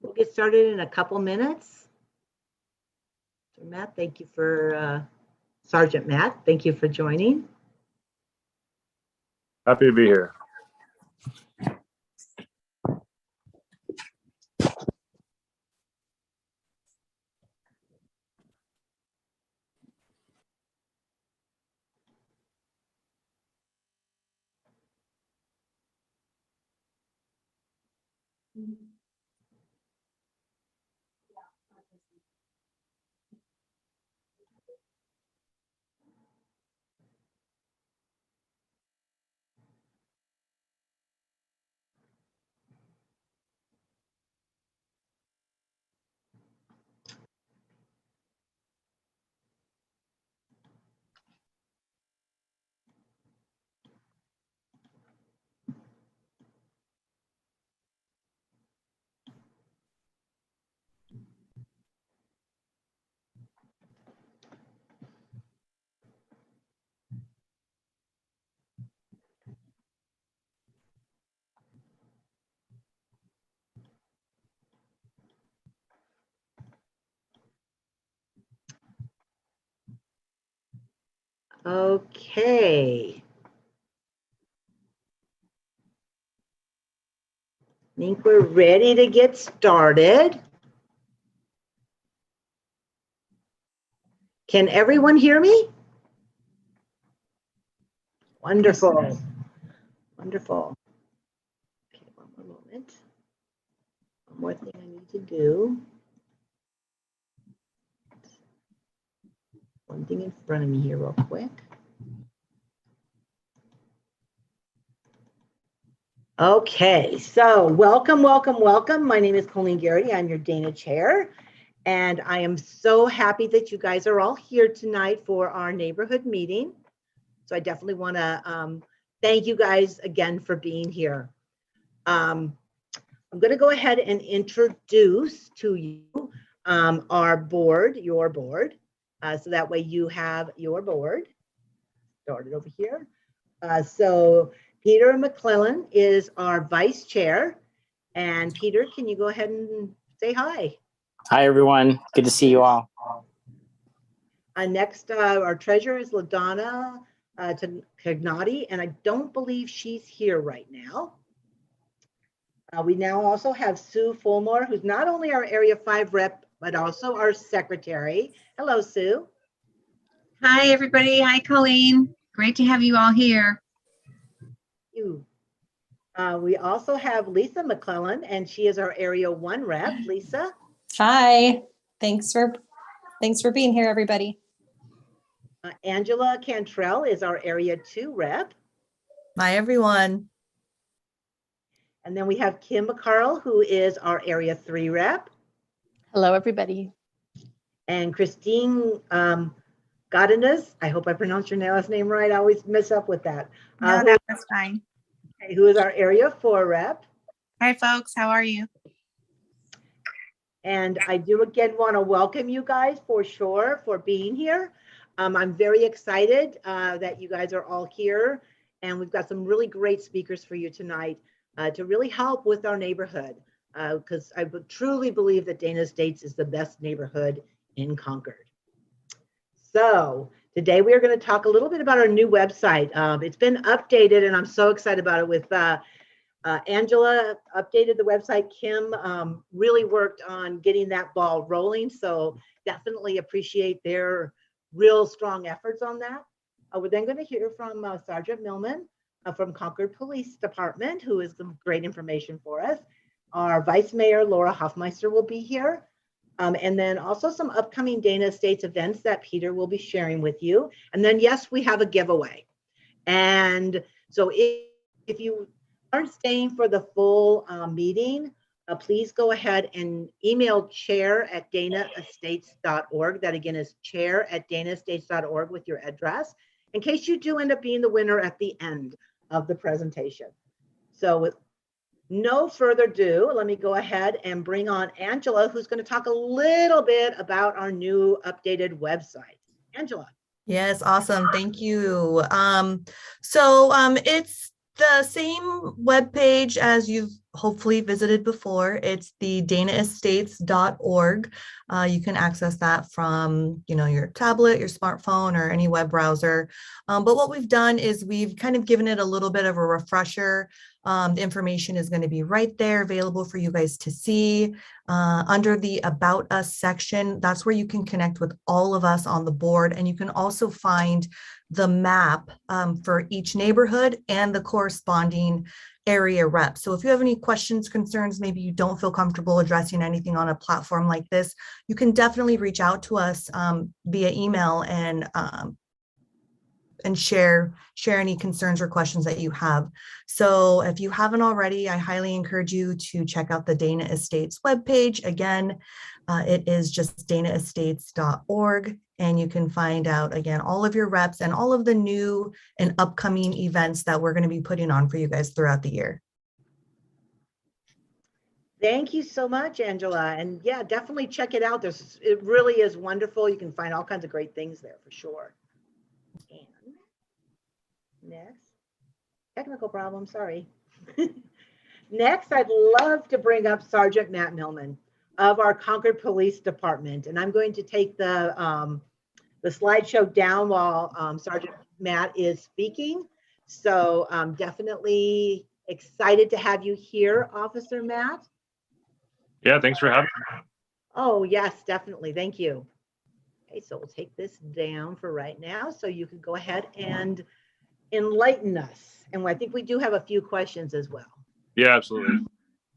We'll get started in a couple minutes. So Matt, thank you for, Sergeant Matt, thank you for joining. Happy to be here. Okay. I think we're ready to get started. Can everyone hear me? Wonderful. Wonderful. Okay, one more moment. One more thing I need to do. One thing in front of me here real quick. Okay, so welcome, welcome, welcome. My name is Colleen Garrity. I'm your Dana Chair, and I am so happy that you guys are all here tonight for our neighborhood meeting. So I definitely want to thank you guys again for being here. I'm going to go ahead and introduce to you our board, your board, so that way you have your board. Started over here. So Peter McClellan is our vice chair. And Peter, can you go ahead and say hi? Hi, everyone. Good to see you all. Next, our treasurer is LaDonna Cagnati, and I don't believe she's here right now. We now also have Sue Fulmore, who's not only our Area 5 rep, but also our secretary. Hello, Sue. Hi, everybody. Hi, Colleen. Great to have you all here. We also have Lisa McClellan, and she is our Area 1 rep. Lisa. Hi. Thanks for being here, everybody. Angela Cantrell is our Area 2 rep. Hi, everyone. And then we have Kim McCarl, who is our Area 3 rep. Hello, everybody. And Christine Godinez, I hope I pronounced your last name right. I always mess up with that. No, that's fine. Who is our Area 4 rep. Hi, folks. How are you? And I do again want to welcome you guys for sure for being here. I'm very excited that you guys are all here, and we've got some really great speakers for you tonight to really help with our neighborhood, because I truly believe that Dana Estates is the best neighborhood in Concord. So today we are going to talk a little bit about our new website. It's been updated, and I'm so excited about it. With Angela updated the website. Kim really worked on getting that ball rolling. So definitely appreciate their real strong efforts on that. We're then going to hear from Sergeant Millman from Concord Police Department, who is some great information for us. Our Vice Mayor, Laura Hoffmeister, will be here. And then also some upcoming Dana Estates events that Peter will be sharing with you. And then, yes, we have a giveaway. And so if you aren't staying for the full meeting, please go ahead and email chair@danaestates.org. That again is chair@danaestates.org with your address, in case you do end up being the winner at the end of the presentation. So with no further ado, let me go ahead and bring on Angela, who's going to talk a little bit about our new updated website. Angela. Yes, awesome. Thank you. It's the same web page as you've hopefully visited before. It's the danaestates.org. You can access that from, your tablet, your smartphone, or any web browser. But what we've done is we've kind of given it a little bit of a refresher. The information is going to be right there available for you guys to see. Under the About Us section, that's where you can connect with all of us on the board. And you can also find the map for each neighborhood and the corresponding area rep. So if you have any questions, concerns, maybe you don't feel comfortable addressing anything on a platform like this, you can definitely reach out to us via email and share any concerns or questions that you have. So if you haven't already, I highly encourage you to check out the Dana Estates webpage. Again, it is just danaestates.org, and you can find out, again, all of your reps and all of the new and upcoming events that we're going to be putting on for you guys throughout the year. Thank you so much, Angela. And yeah, definitely check it out. It really is wonderful. You can find all kinds of great things there for sure. And next, technical problem, sorry. Next, I'd love to bring up Sergeant Matt Millman of our Concord Police Department. And I'm going to take the slideshow down while Sergeant Matt is speaking. So definitely excited to have you here, Officer Matt. Yeah, thanks for having me. Oh, yes, definitely. Thank you. Okay, so we'll take this down for right now so you can go ahead and enlighten us. And I think we do have a few questions as well. Yeah, absolutely.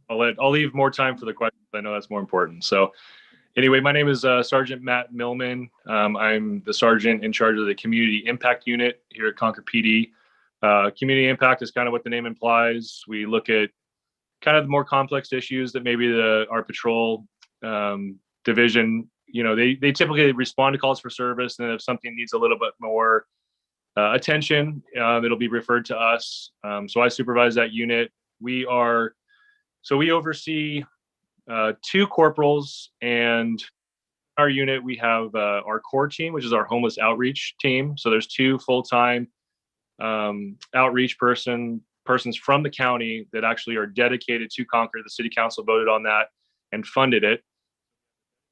I'll leave more time for the questions. I know that's more important. So anyway, my name is Sergeant Matt Millman. I'm the sergeant in charge of the Community Impact Unit here at Concord PD. Community impact is kind of what the name implies. We look at kind of the more complex issues that maybe our patrol division, they typically respond to calls for service. And if something needs a little bit more attention, it'll be referred to us. So I supervise that unit. We oversee 2 corporals, and our unit, we have our core team, which is our homeless outreach team. So there's 2 full-time outreach persons from the county that actually are dedicated to Concord. The city council voted on that and funded it.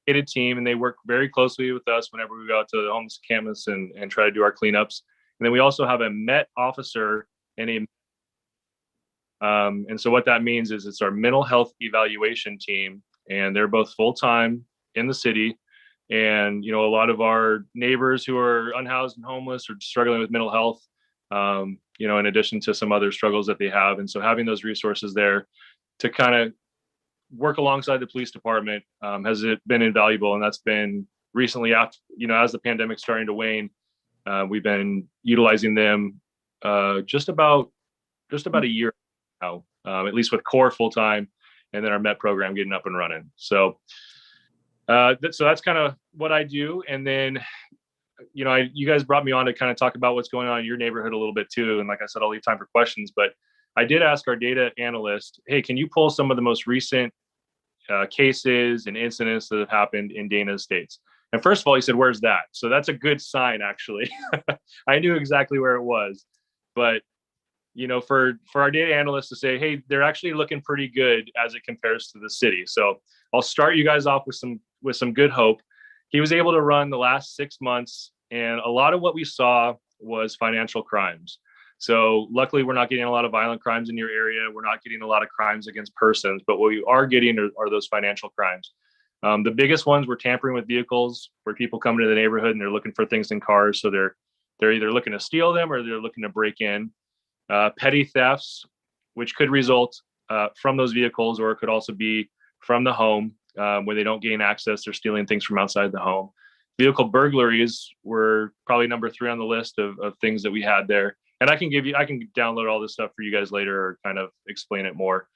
A team, and they work very closely with us whenever we go out to the homeless encampments and try to do our cleanups. And then we also have a MET officer and and so what that means is it's our mental health evaluation team, and they're both full-time in the city. And, a lot of our neighbors who are unhoused and homeless are struggling with mental health, in addition to some other struggles that they have. And so having those resources there to kind of work alongside the police department has been invaluable. And that's been recently after, as the pandemic's starting to wane, we've been utilizing them just about a year now, at least with core full time, and then our MET program getting up and running. So that's kind of what I do. And then, you guys brought me on to kind of talk about what's going on in your neighborhood a little bit too. And like I said, I'll leave time for questions, but I did ask our data analyst, hey, can you pull some of the most recent cases and incidents that have happened in Dana Estates? And first of all, he said, where's that? So that's a good sign, actually. I knew exactly where it was, but for our data analysts to say, hey, they're actually looking pretty good as it compares to the city. So I'll start you guys off with some good hope. He was able to run the last 6 months, and a lot of what we saw was financial crimes. So luckily, we're not getting a lot of violent crimes in your area. We're not getting a lot of crimes against persons, but what we are getting are those financial crimes. The biggest ones were tampering with vehicles, where people come into the neighborhood and they're looking for things in cars. So they're either looking to steal them or they're looking to break in. Petty thefts, which could result from those vehicles, or it could also be from the home where they don't gain access. They're stealing things from outside the home. Vehicle burglaries were probably number 3 on the list of things that we had there. And I can download all this stuff for you guys later or kind of explain it more.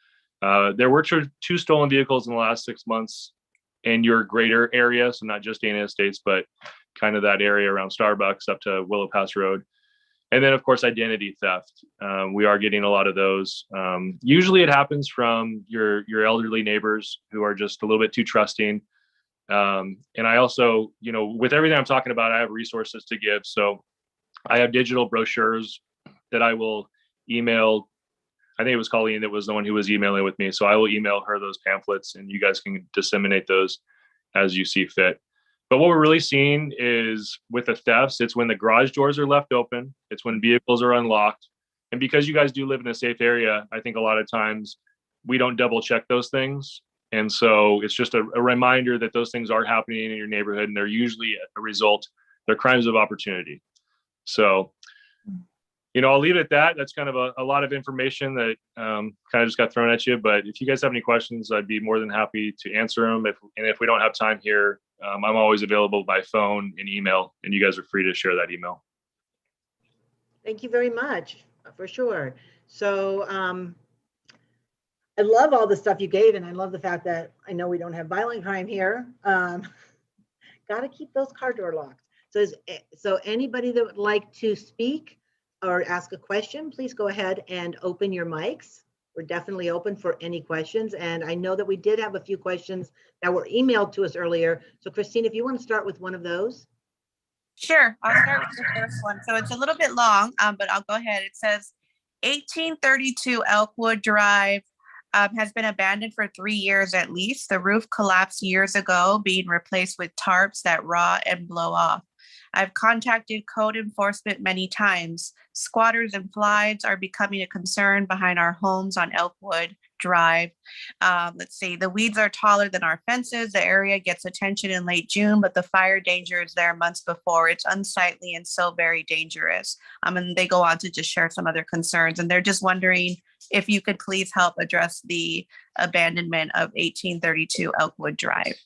There were 2 stolen vehicles in the last 6 months in your greater area. So not just Dana Estates, but kind of that area around Starbucks up to Willow Pass Road. And then, of course, identity theft. We are getting a lot of those. Usually it happens from your elderly neighbors who are just a little bit too trusting. And I also, with everything I'm talking about, I have resources to give. So I have digital brochures that I will email I think it was Colleen that was the one who was emailing with me. So I will email her those pamphlets and you guys can disseminate those as you see fit. But what we're really seeing is with the thefts, it's when the garage doors are left open, it's when vehicles are unlocked. And because you guys do live in a safe area, I think a lot of times we don't double check those things. And so it's just a reminder that those things are happening in your neighborhood, and they're usually a result, they're crimes of opportunity. So, I'll leave it at that. That's kind of a lot of information that kind of just got thrown at you. But if you guys have any questions, I'd be more than happy to answer them. If we don't have time here, I'm always available by phone and email, and you guys are free to share that email. Thank you very much, for sure. So I love all the stuff you gave, and I love the fact that I know we don't have violent crime here. Got to keep those car door locks. So anybody that would like to speak or ask a question, please go ahead and open your mics. We're definitely open for any questions. And I know that we did have a few questions that were emailed to us earlier. So Christine, if you want to start with one of those. Sure, I'll start with the first one. So it's a little bit long, but I'll go ahead. It says 1832 Elkwood Drive has been abandoned for 3 years at least. The roof collapsed years ago, being replaced with tarps that rot and blow off. I've contacted code enforcement many times. Squatters and flies are becoming a concern behind our homes on Elkwood Drive. Let's see, the weeds are taller than our fences. The area gets attention in late June, but the fire danger is there months before. It's unsightly and so very dangerous. And they go on to just share some other concerns. And they're just wondering if you could please help address the abandonment of 1832 Elkwood Drive.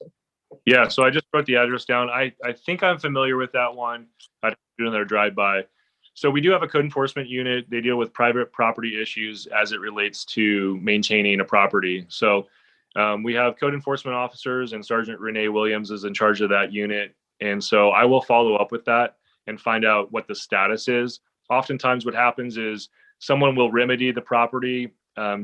Yeah, so I just wrote the address down. I think I'm familiar with that one. I do another drive-by. So we do have a code enforcement unit. They deal with private property issues as it relates to maintaining a property. So we have code enforcement officers, and Sergeant Renee Williams is in charge of that unit. And so I will follow up with that and find out what the status is. Oftentimes what happens is someone will remedy the property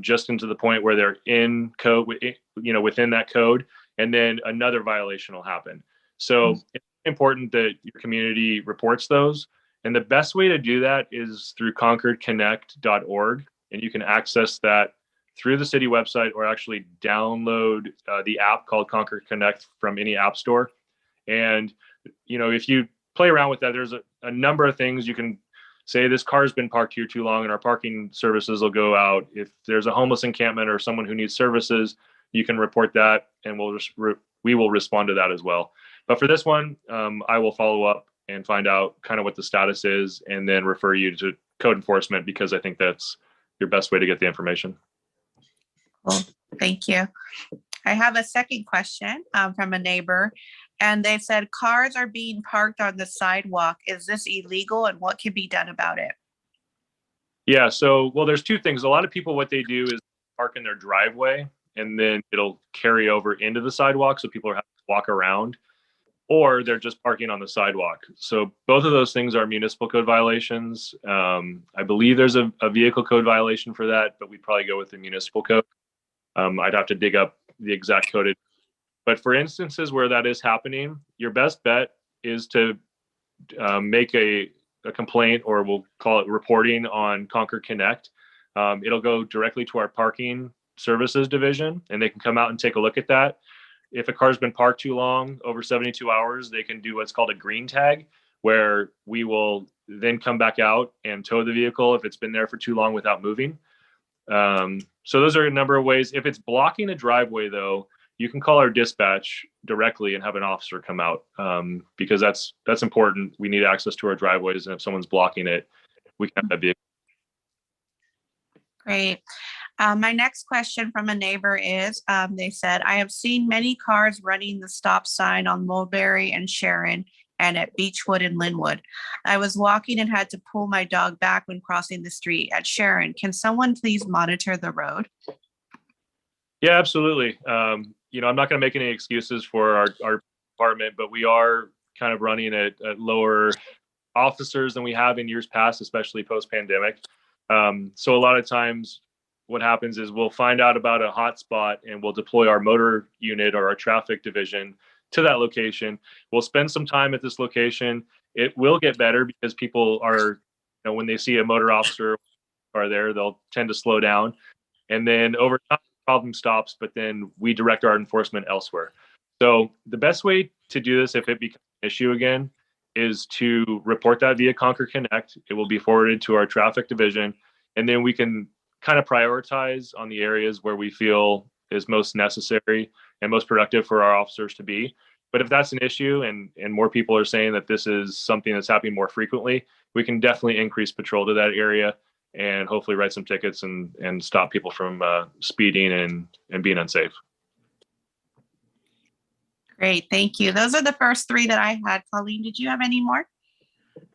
just into the point where they're in code, within that code, and then another violation will happen. So it's important that your community reports those. And the best way to do that is through concordconnect.org. And you can access that through the city website, or actually download the app called Concord Connect from any app store. And, if you play around with that, there's a number of things you can say. This car's been parked here too long, and our parking services will go out. If there's a homeless encampment or someone who needs services, you can report that, and we will respond to that as well. But for this one, I will follow up and find out kind of what the status is, and then refer you to code enforcement, because I think that's your best way to get the information. Cool. Thank you. I have a second question from a neighbor, and they said cars are being parked on the sidewalk. Is this illegal, and what can be done about it? Yeah, there's two things. A lot of people, what they do is park in their driveway, and then it'll carry over into the sidewalk, so people are having to walk around, or they're just parking on the sidewalk. So both of those things are municipal code violations. I believe there's a vehicle code violation for that, but we'd probably go with the municipal code. I'd have to dig up the exact code. But for instances where that is happening, your best bet is to make a complaint, or we'll call it reporting, on Concord Connect. It'll go directly to our parking services division, and they can come out and take a look at that. If a car's been parked too long, over 72 hours, they can do what's called a green tag, where we will then come back out and tow the vehicle if it's been there for too long without moving. So those are a number of ways. If it's blocking a driveway, though, you can call our dispatch directly and have an officer come out, because that's important. We need access to our driveways, and if someone's blocking it, we can have that vehicle. Great. My next question from a neighbor is, they said, I have seen many cars running the stop sign on Mulberry and Sharon, and at Beechwood and Linwood. I was walking and had to pull my dog back when crossing the street at Sharon. Can someone please monitor the road? Yeah, absolutely. I'm not going to make any excuses for our department, but we are kind of running at lower officers than we have in years past, especially post-pandemic. So a lot of times what happens is we'll find out about a hot spot, and we'll deploy our motor unit or our traffic division to that location. We'll spend some time at this location. It will get better because people are, when they see a motor officer, are there, they'll tend to slow down. And then over time, the problem stops, but then we direct our enforcement elsewhere. So the best way to do this, if it becomes an issue again, is to report that via Concord Connect. It will be forwarded to our traffic division, and then we can kind of prioritize on the areas where we feel is most necessary and most productive for our officers to be. But if that's an issue and more people are saying that this is something that's happening more frequently, we can definitely increase patrol to that area and hopefully write some tickets and stop people from speeding and being unsafe. Great, thank you. Those are the first three that I had. Colleen, did you have any more?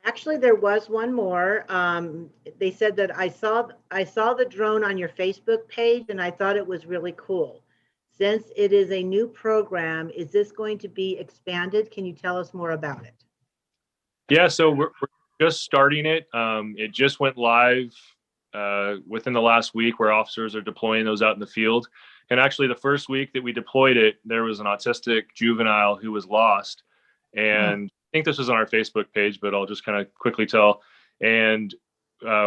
Actually, there was one more. They said that I saw the drone on your Facebook page and I thought it was really cool. Since it is a new program, is this going to be expanded? Can you tell us more about it? Yeah, so we're just starting it. It just went live within the last week, where officers are deploying those out in the field. And actually, the first week that we deployed it, there was an autistic juvenile who was lost. And I think this was on our Facebook page, but I'll just kind of quickly tell. And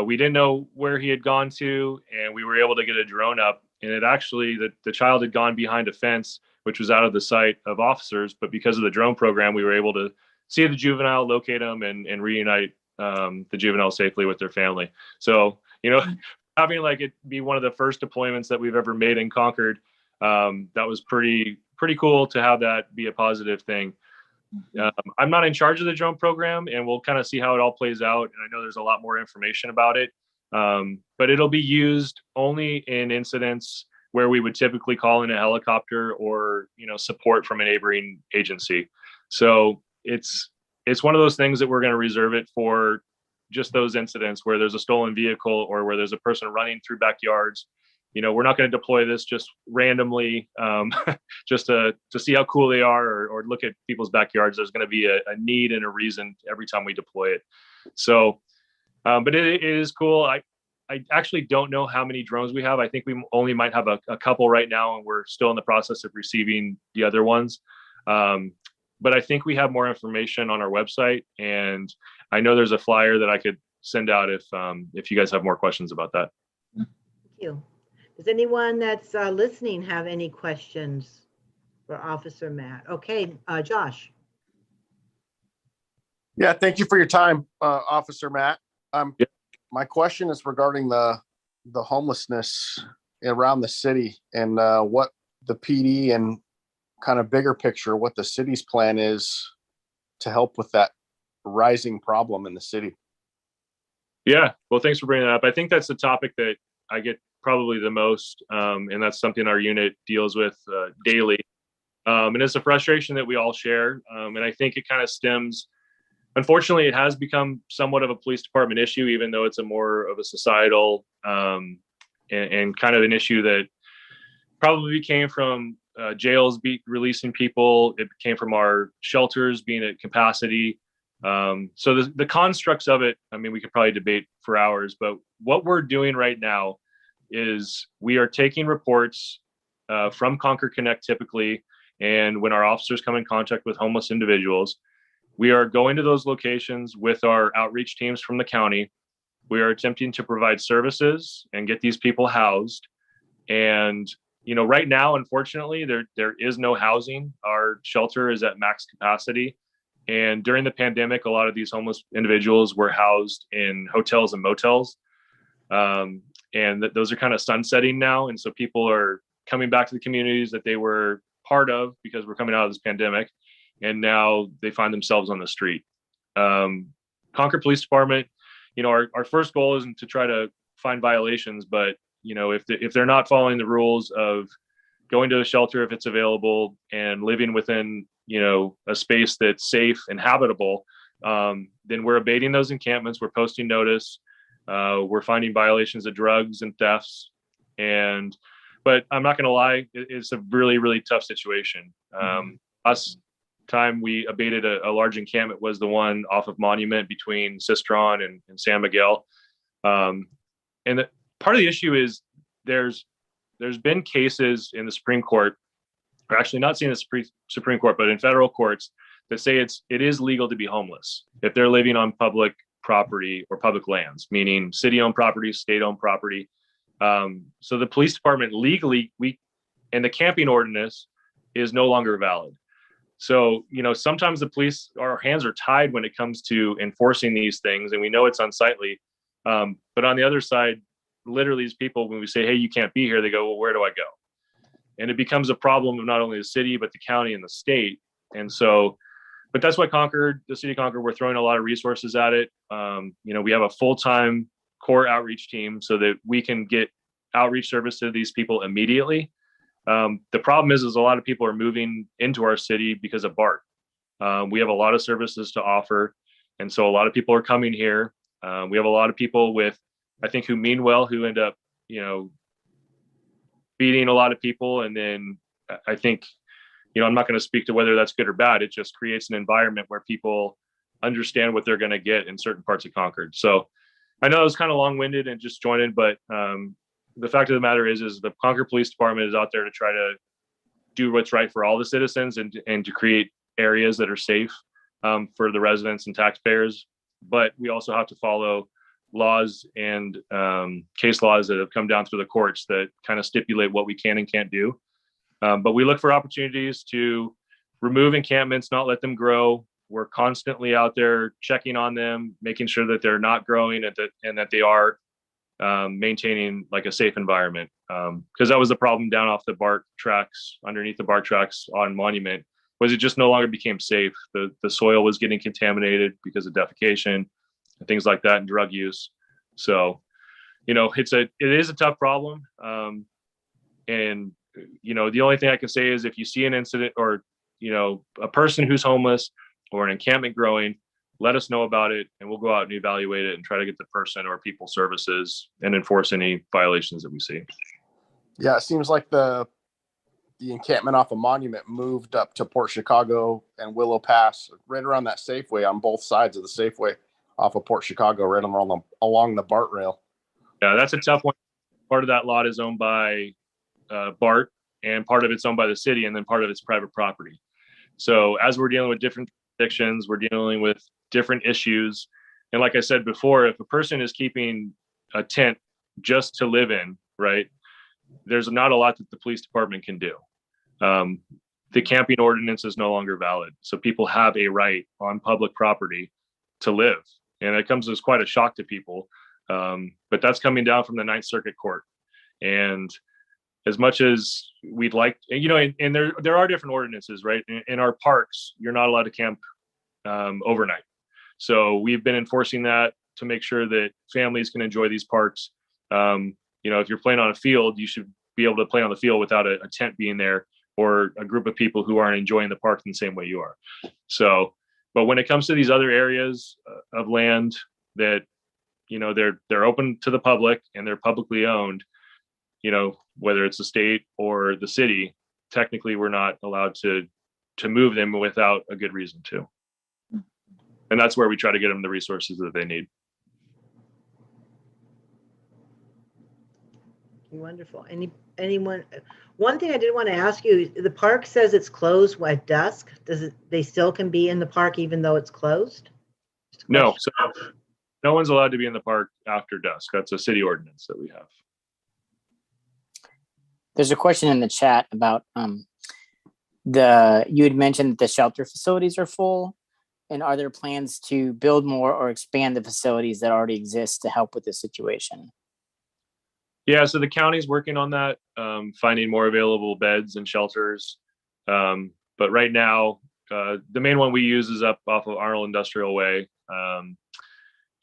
we didn't know where he had gone to, and we were able to get a drone up. And it actually, the child had gone behind a fence, which was out of the sight of officers. But because of the drone program, we were able to see the juvenile, locate them, and reunite the juvenile safely with their family. So, having like it be one of the first deployments that we've ever made in Concord, that was pretty cool to have that be a positive thing. I'm not in charge of the drone program, and we'll kind of see how it all plays out. And I know there's a lot more information about it, but it'll be used only in incidents where we would typically call in a helicopter or support from a neighboring agency. So it's one of those things that we're going to reserve it for just those incidents where there's a stolen vehicle or where there's a person running through backyards. We're not going to deploy this just randomly, just to see how cool they are or look at people's backyards. There's going to be a need and a reason every time we deploy it. So, but it is cool. I actually don't know how many drones we have. I think we only might have a couple right now, and we're still in the process of receiving the other ones. But I think we have more information on our website, and I know there's a flyer that I could send out if you guys have more questions about that. Thank you. Does anyone that's listening have any questions for Officer Matt? Okay, Josh. Yeah, thank you for your time, Officer Matt. My question is regarding the homelessness around the city and what the PD and kind of bigger picture, what the city's plan is to help with that rising problem in the city. Yeah, well, thanks for bringing that up. I think that's the topic that I get probably the most, and that's something our unit deals with daily. And it's a frustration that we all share. And I think it kind of stems, unfortunately, it has become somewhat of a police department issue, even though it's a more of a societal and kind of an issue that probably came from jails releasing people. It came from our shelters being at capacity. So the constructs of it, I mean, we could probably debate for hours, but what we're doing right now is we are taking reports from Concord Connect typically, and when our officers come in contact with homeless individuals, we are going to those locations with our outreach teams from the county. We are attempting to provide services and get these people housed. And right now, unfortunately, there is no housing. Our shelter is at max capacity. And during the pandemic, a lot of these homeless individuals were housed in hotels and motels. And those are kind of sunsetting now. And so people are coming back to the communities that they were part of because we're coming out of this pandemic. And now they find themselves on the street. Concord Police Department, our first goal isn't to try to find violations, but if they're not following the rules of going to a shelter if it's available and living within a space that's safe and habitable, then we're abating those encampments. We're posting notice. We're finding violations of drugs and thefts. But I'm not going to lie, it's a really, really tough situation. Last time we abated a large encampment was the one off of Monument between Sistron and San Miguel. And part of the issue is there's been cases in the Supreme Court, or actually not seen in the Supreme Court, but in federal courts that say it is legal to be homeless if they're living on public property or public lands, meaning city-owned property, state-owned property. So the police department legally, and the camping ordinance is no longer valid. So, sometimes the police, our hands are tied when it comes to enforcing these things, and we know it's unsightly. But on the other side, literally these people, when we say, hey, you can't be here, they go, well, where do I go? And it becomes a problem of not only the city, but the county and the state. And so, but that's why the city of Concord, we're throwing a lot of resources at it. We have a full-time core outreach team so that we can get outreach service to these people immediately. The problem is a lot of people are moving into our city because of BART. We have a lot of services to offer. And so a lot of people are coming here. We have a lot of people who mean well, who end up, beating a lot of people. And then I think, I'm not going to speak to whether that's good or bad. It just creates an environment where people understand what they're going to get in certain parts of Concord. So I know it was kind of long-winded and disjointed, but the fact of the matter is the Concord Police Department is out there to try to do what's right for all the citizens and to create areas that are safe for the residents and taxpayers. But we also have to follow laws and case laws that have come down through the courts that kind of stipulate what we can and can't do. But we look for opportunities to remove encampments, not let them grow. We're constantly out there checking on them, making sure that they're not growing and that they are maintaining like a safe environment. Because that was the problem down off the BART tracks, underneath the BART tracks on Monument, was it just no longer became safe. The soil was getting contaminated because of defecation and things like that and drug use. So, it is a tough problem. And the only thing I can say is if you see an incident or, a person who's homeless or an encampment growing, let us know about it and we'll go out and evaluate it and try to get the person or people services and enforce any violations that we see. Yeah, it seems like the encampment off of Monument moved up to Port Chicago and Willow Pass, right around that Safeway, on both sides of the Safeway off of Port Chicago, right along the BART rail. Yeah, that's a tough one. Part of that lot is owned by BART, and part of it's owned by the city, and then part of it's private property. So as we're dealing with different jurisdictions, we're dealing with different issues. And like I said before, if a person is keeping a tent just to live in, right, there's not a lot that the police department can do. The camping ordinance is no longer valid. So people have a right on public property to live. And it comes as quite a shock to people. But that's coming down from the Ninth Circuit Court. And as much as we'd like, and there are different ordinances, right? In our parks, you're not allowed to camp overnight. So we've been enforcing that to make sure that families can enjoy these parks. If you're playing on a field, you should be able to play on the field without a tent being there or a group of people who aren't enjoying the park in the same way you are. So, but when it comes to these other areas of land that, they're open to the public and they're publicly owned, whether it's the state or the city, technically we're not allowed to move them without a good reason to. And that's where we try to get them the resources that they need. Wonderful. Anyone? One thing I did want to ask you, the park says it's closed at dusk. They still can be in the park even though it's closed? No, so no one's allowed to be in the park after dusk. That's a city ordinance that we have. There's a question in the chat about you had mentioned that the shelter facilities are full, and are there plans to build more or expand the facilities that already exist to help with this situation? Yeah, so the county's working on that, finding more available beds and shelters. But right now, the main one we use is up off of Arnold Industrial Way. And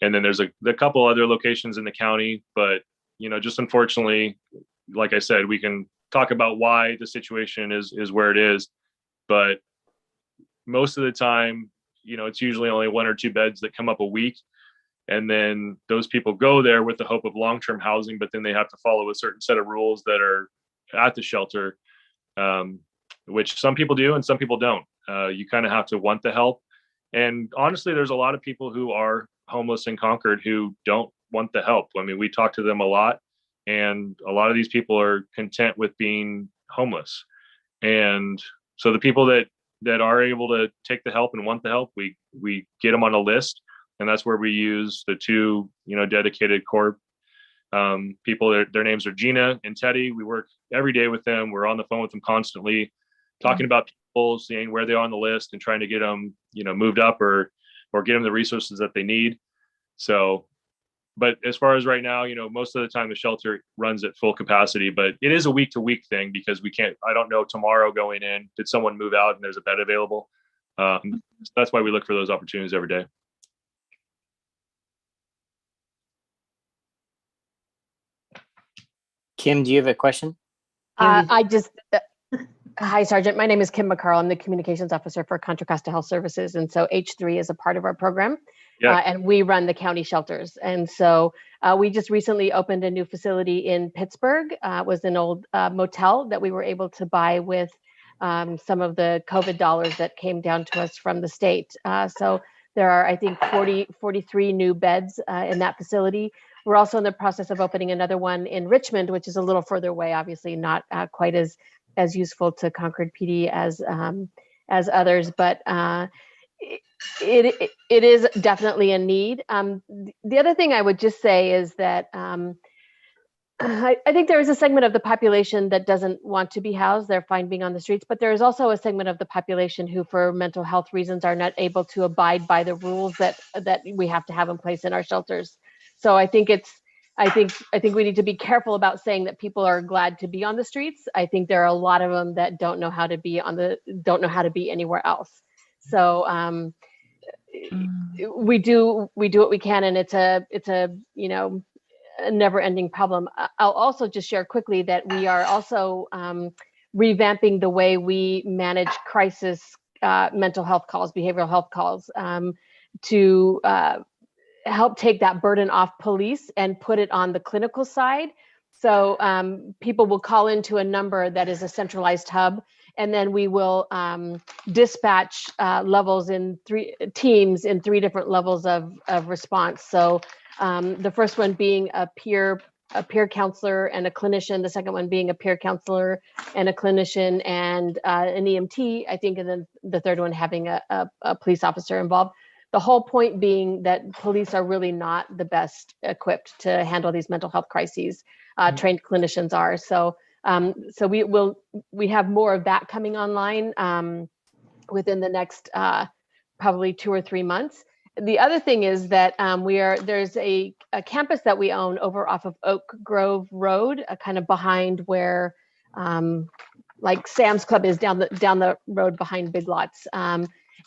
then there's a couple other locations in the county, but, just unfortunately, like I said, we can talk about why the situation is where it is, but most of the time, it's usually only 1 or 2 beds that come up a week. And then those people go there with the hope of long-term housing, but then they have to follow a certain set of rules that are at the shelter, which some people do and some people don't. You kind of have to want the help. And honestly, there's a lot of people who are homeless in Concord who don't want the help. I mean, we talk to them a lot, and a lot of these people are content with being homeless. And so the people that are able to take the help and want the help, we get them on a list. and that's where we use the two, dedicated core people. Their names are Gina and Teddy. We work every day with them. We're on the phone with them constantly, talking about people, seeing where they are on the list, and trying to get them, moved up or get them the resources that they need. So, but as far as right now, most of the time the shelter runs at full capacity, but it is a week to week thing because I don't know tomorrow going in, did someone move out and there's a bed available? So that's why we look for those opportunities every day. Kim, do you have a question? Hi, Sergeant. My name is Kim McCarl. I'm the communications officer for Contra Costa Health Services. And so H3 is a part of our program. Yeah. And we run the county shelters. And so we just recently opened a new facility in Pittsburgh. It was an old motel that we were able to buy with some of the COVID dollars that came down to us from the state. So there are, I think, 43 new beds in that facility. We're also in the process of opening another one in Richmond, which is a little further away, obviously not quite as useful to Concord PD as others, but it is definitely a need. The other thing I would just say is that I think there is a segment of the population that doesn't want to be housed. They're fine being on the streets, but there is also a segment of the population who, for mental health reasons, are not able to abide by the rules that we have to have in place in our shelters. So I think we need to be careful about saying that people are glad to be on the streets. I think there are a lot of them that don't know how to be anywhere else. So we do what we can, and it's a a never-ending problem. I'll also just share quickly that we are also revamping the way we manage crisis mental health calls, behavioral health calls, to help take that burden off police and put it on the clinical side. So people will call into a number that is a centralized hub, and then we will dispatch levels in three different levels of response. So the first one being a peer counselor and a clinician, the second one being a peer counselor and a clinician and an EMT, I think, and then the third one having a police officer involved. The whole point being that police are really not the best equipped to handle these mental health crises. Trained clinicians are. So we have more of that coming online within the next probably 2 or 3 months. The other thing is that there's a campus that we own over off of Oak Grove Road, kind of behind where like Sam's Club is down the road behind Big Lots.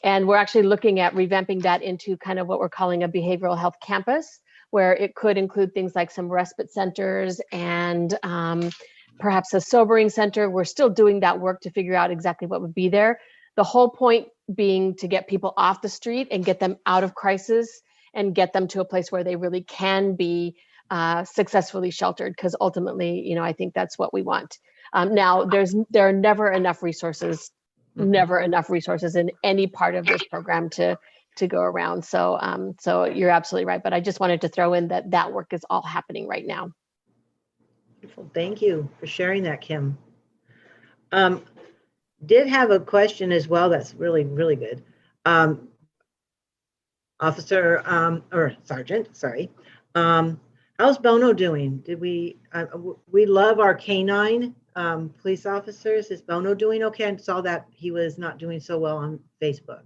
And we're actually looking at revamping that into kind of what we're calling a behavioral health campus, where it could include things like some respite centers and perhaps a sobering center. We're still doing that work to figure out exactly what would be there. The whole point being to get people off the street and get them out of crisis and get them to a place where they really can be successfully sheltered, because ultimately, I think that's what we want. Now, there are never enough resources in any part of this program to go around. So you're absolutely right. But I just wanted to throw in that work is all happening right now. Wonderful. Thank you for sharing that, Kim. Did have a question as well. That's really, really good. Officer or Sergeant, sorry. How's Bono doing? Did we love our canine police officers. Is Bono doing okay? I saw that he was not doing so well on Facebook.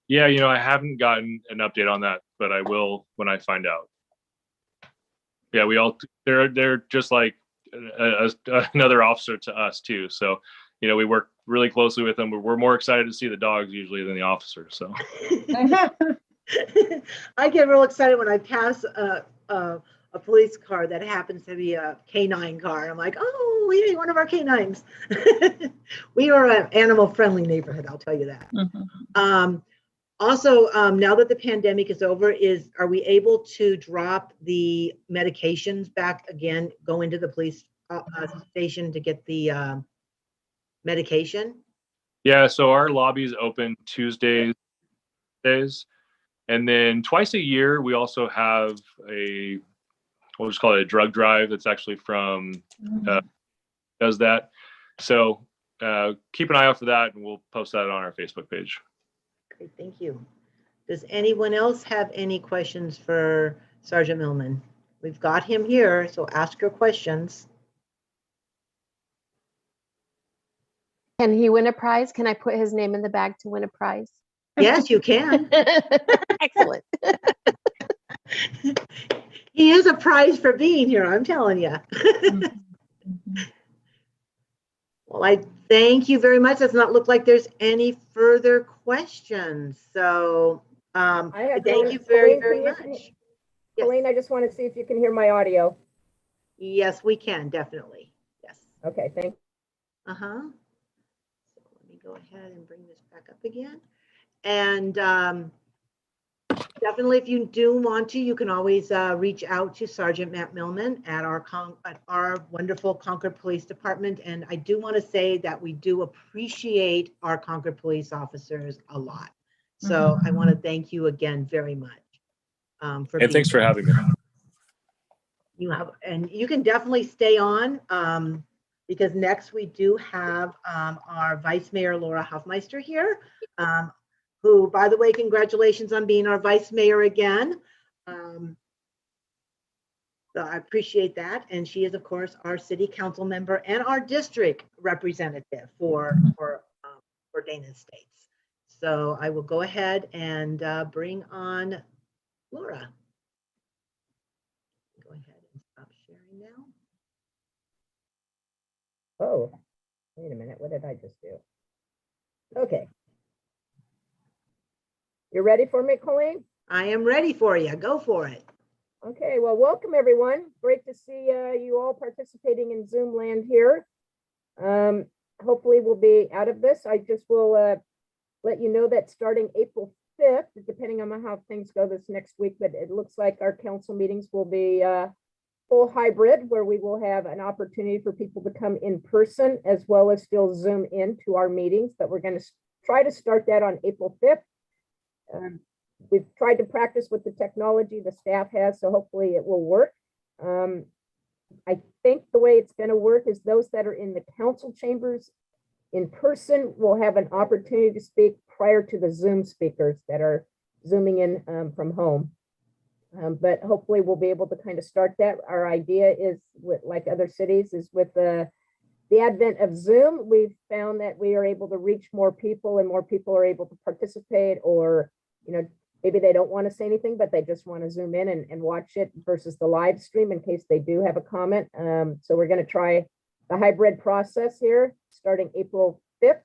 Yeah, I haven't gotten an update on that, but I will when I find out. Yeah, they're just like another officer to us too. So, we work really closely with them. We're more excited to see the dogs usually than the officers. So I get real excited when I pass a police car that happens to be a canine car. I'm like, oh, yay, one of our canines. We are an animal-friendly neighborhood, I'll tell you that. Mm-hmm. Also, now that the pandemic is over, are we able to drop the medications back again, go into the police station to get the medication? Yeah, so our lobby is open Tuesdays, and then twice a year we also have we'll just call it a drug drive. That's actually from does that. So keep an eye out for that, and we'll post that on our Facebook page. Great, thank you. Does anyone else have any questions for Sergeant Millman? We've got him here, so ask your questions. Can he win a prize? Can I put his name in the bag to win a prize? Yes, you can. Excellent. He is a prize for being here, I'm telling you. Well, I thank you very much. Does not look like there's any further questions. So I have thank one. you very, Colleen, very can you- much. Yes. Colleen, I just want to see if you can hear my audio. Yes, we can, definitely. Yes. Okay, thank Uh-huh. So let me go ahead and bring this back up again. And definitely, if you do want to, you can always reach out to Sergeant Matt Millman at our wonderful Concord Police Department. And I do want to say that we do appreciate our Concord police officers a lot. So I want to thank you again very much. And thanks for having me. And you can definitely stay on because next we do have our Vice Mayor Laura Hoffmeister here, who, by the way, congratulations on being our Vice Mayor again. So I appreciate that. And she is, of course, our City Council member and our district representative for Dana Estates. So I will go ahead and bring on Laura. Go ahead and stop sharing now. Oh, wait a minute. What did I just do? Okay. You ready for me, Colleen? I am ready for you. Go for it. Okay, well, welcome everyone. Great to see you all participating in Zoom land here. Hopefully we'll be out of this. I just will let you know that starting April 5th, depending on how things go this next week, but it looks like our council meetings will be full hybrid, where we will have an opportunity for people to come in person as well as still Zoom in to our meetings, but we're going to try to start that on April 5th. We've tried to practice with the technology the staff has, so hopefully it will work. I think the way it's going to work is those that are in the council chambers in person will have an opportunity to speak prior to the Zoom speakers that are Zooming in from home. But hopefully we'll be able to kind of start that. Our idea is, with like other cities, is with the advent of Zoom, we've found that we are able to reach more people and more people are able to participate, or, you know, maybe they don't want to say anything, but they just want to Zoom in and watch it versus the live stream in case they do have a comment. So we're going to try the hybrid process here starting April 5th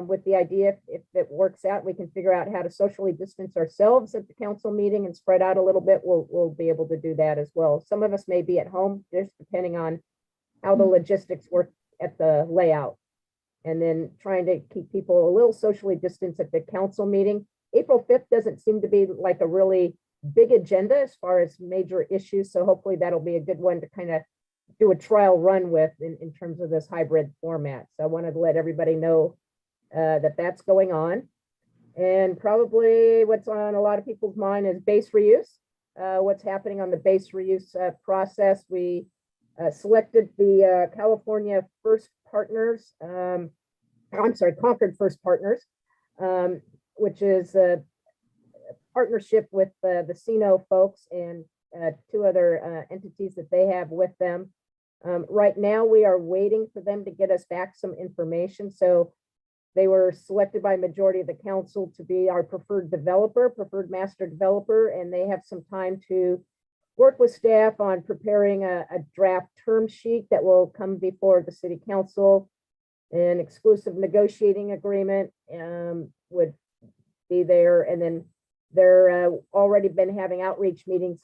with the idea, if it works out, we can figure out how to socially distance ourselves at the council meeting and spread out a little bit. We'll be able to do that as well. Some of us may be at home, just depending on how the logistics work at the layout. And then trying to keep people a little socially distanced at the council meeting. April 5th doesn't seem to be like a really big agenda as far as major issues. So hopefully that'll be a good one to kind of do a trial run with in terms of this hybrid format. So I wanted to let everybody know that that's going on. And probably what's on a lot of people's mind is base reuse. What's happening on the base reuse process. We selected the California First Partners, Concord First Partners, which is a partnership with the CINO folks and two other entities that they have with them. Right now, we are waiting for them to get us back some information. So they were selected by majority of the council to be our preferred master developer, and they have some time to work with staff on preparing a draft term sheet that will come before the city council. An exclusive negotiating agreement would be there, and then they're already been having outreach meetings.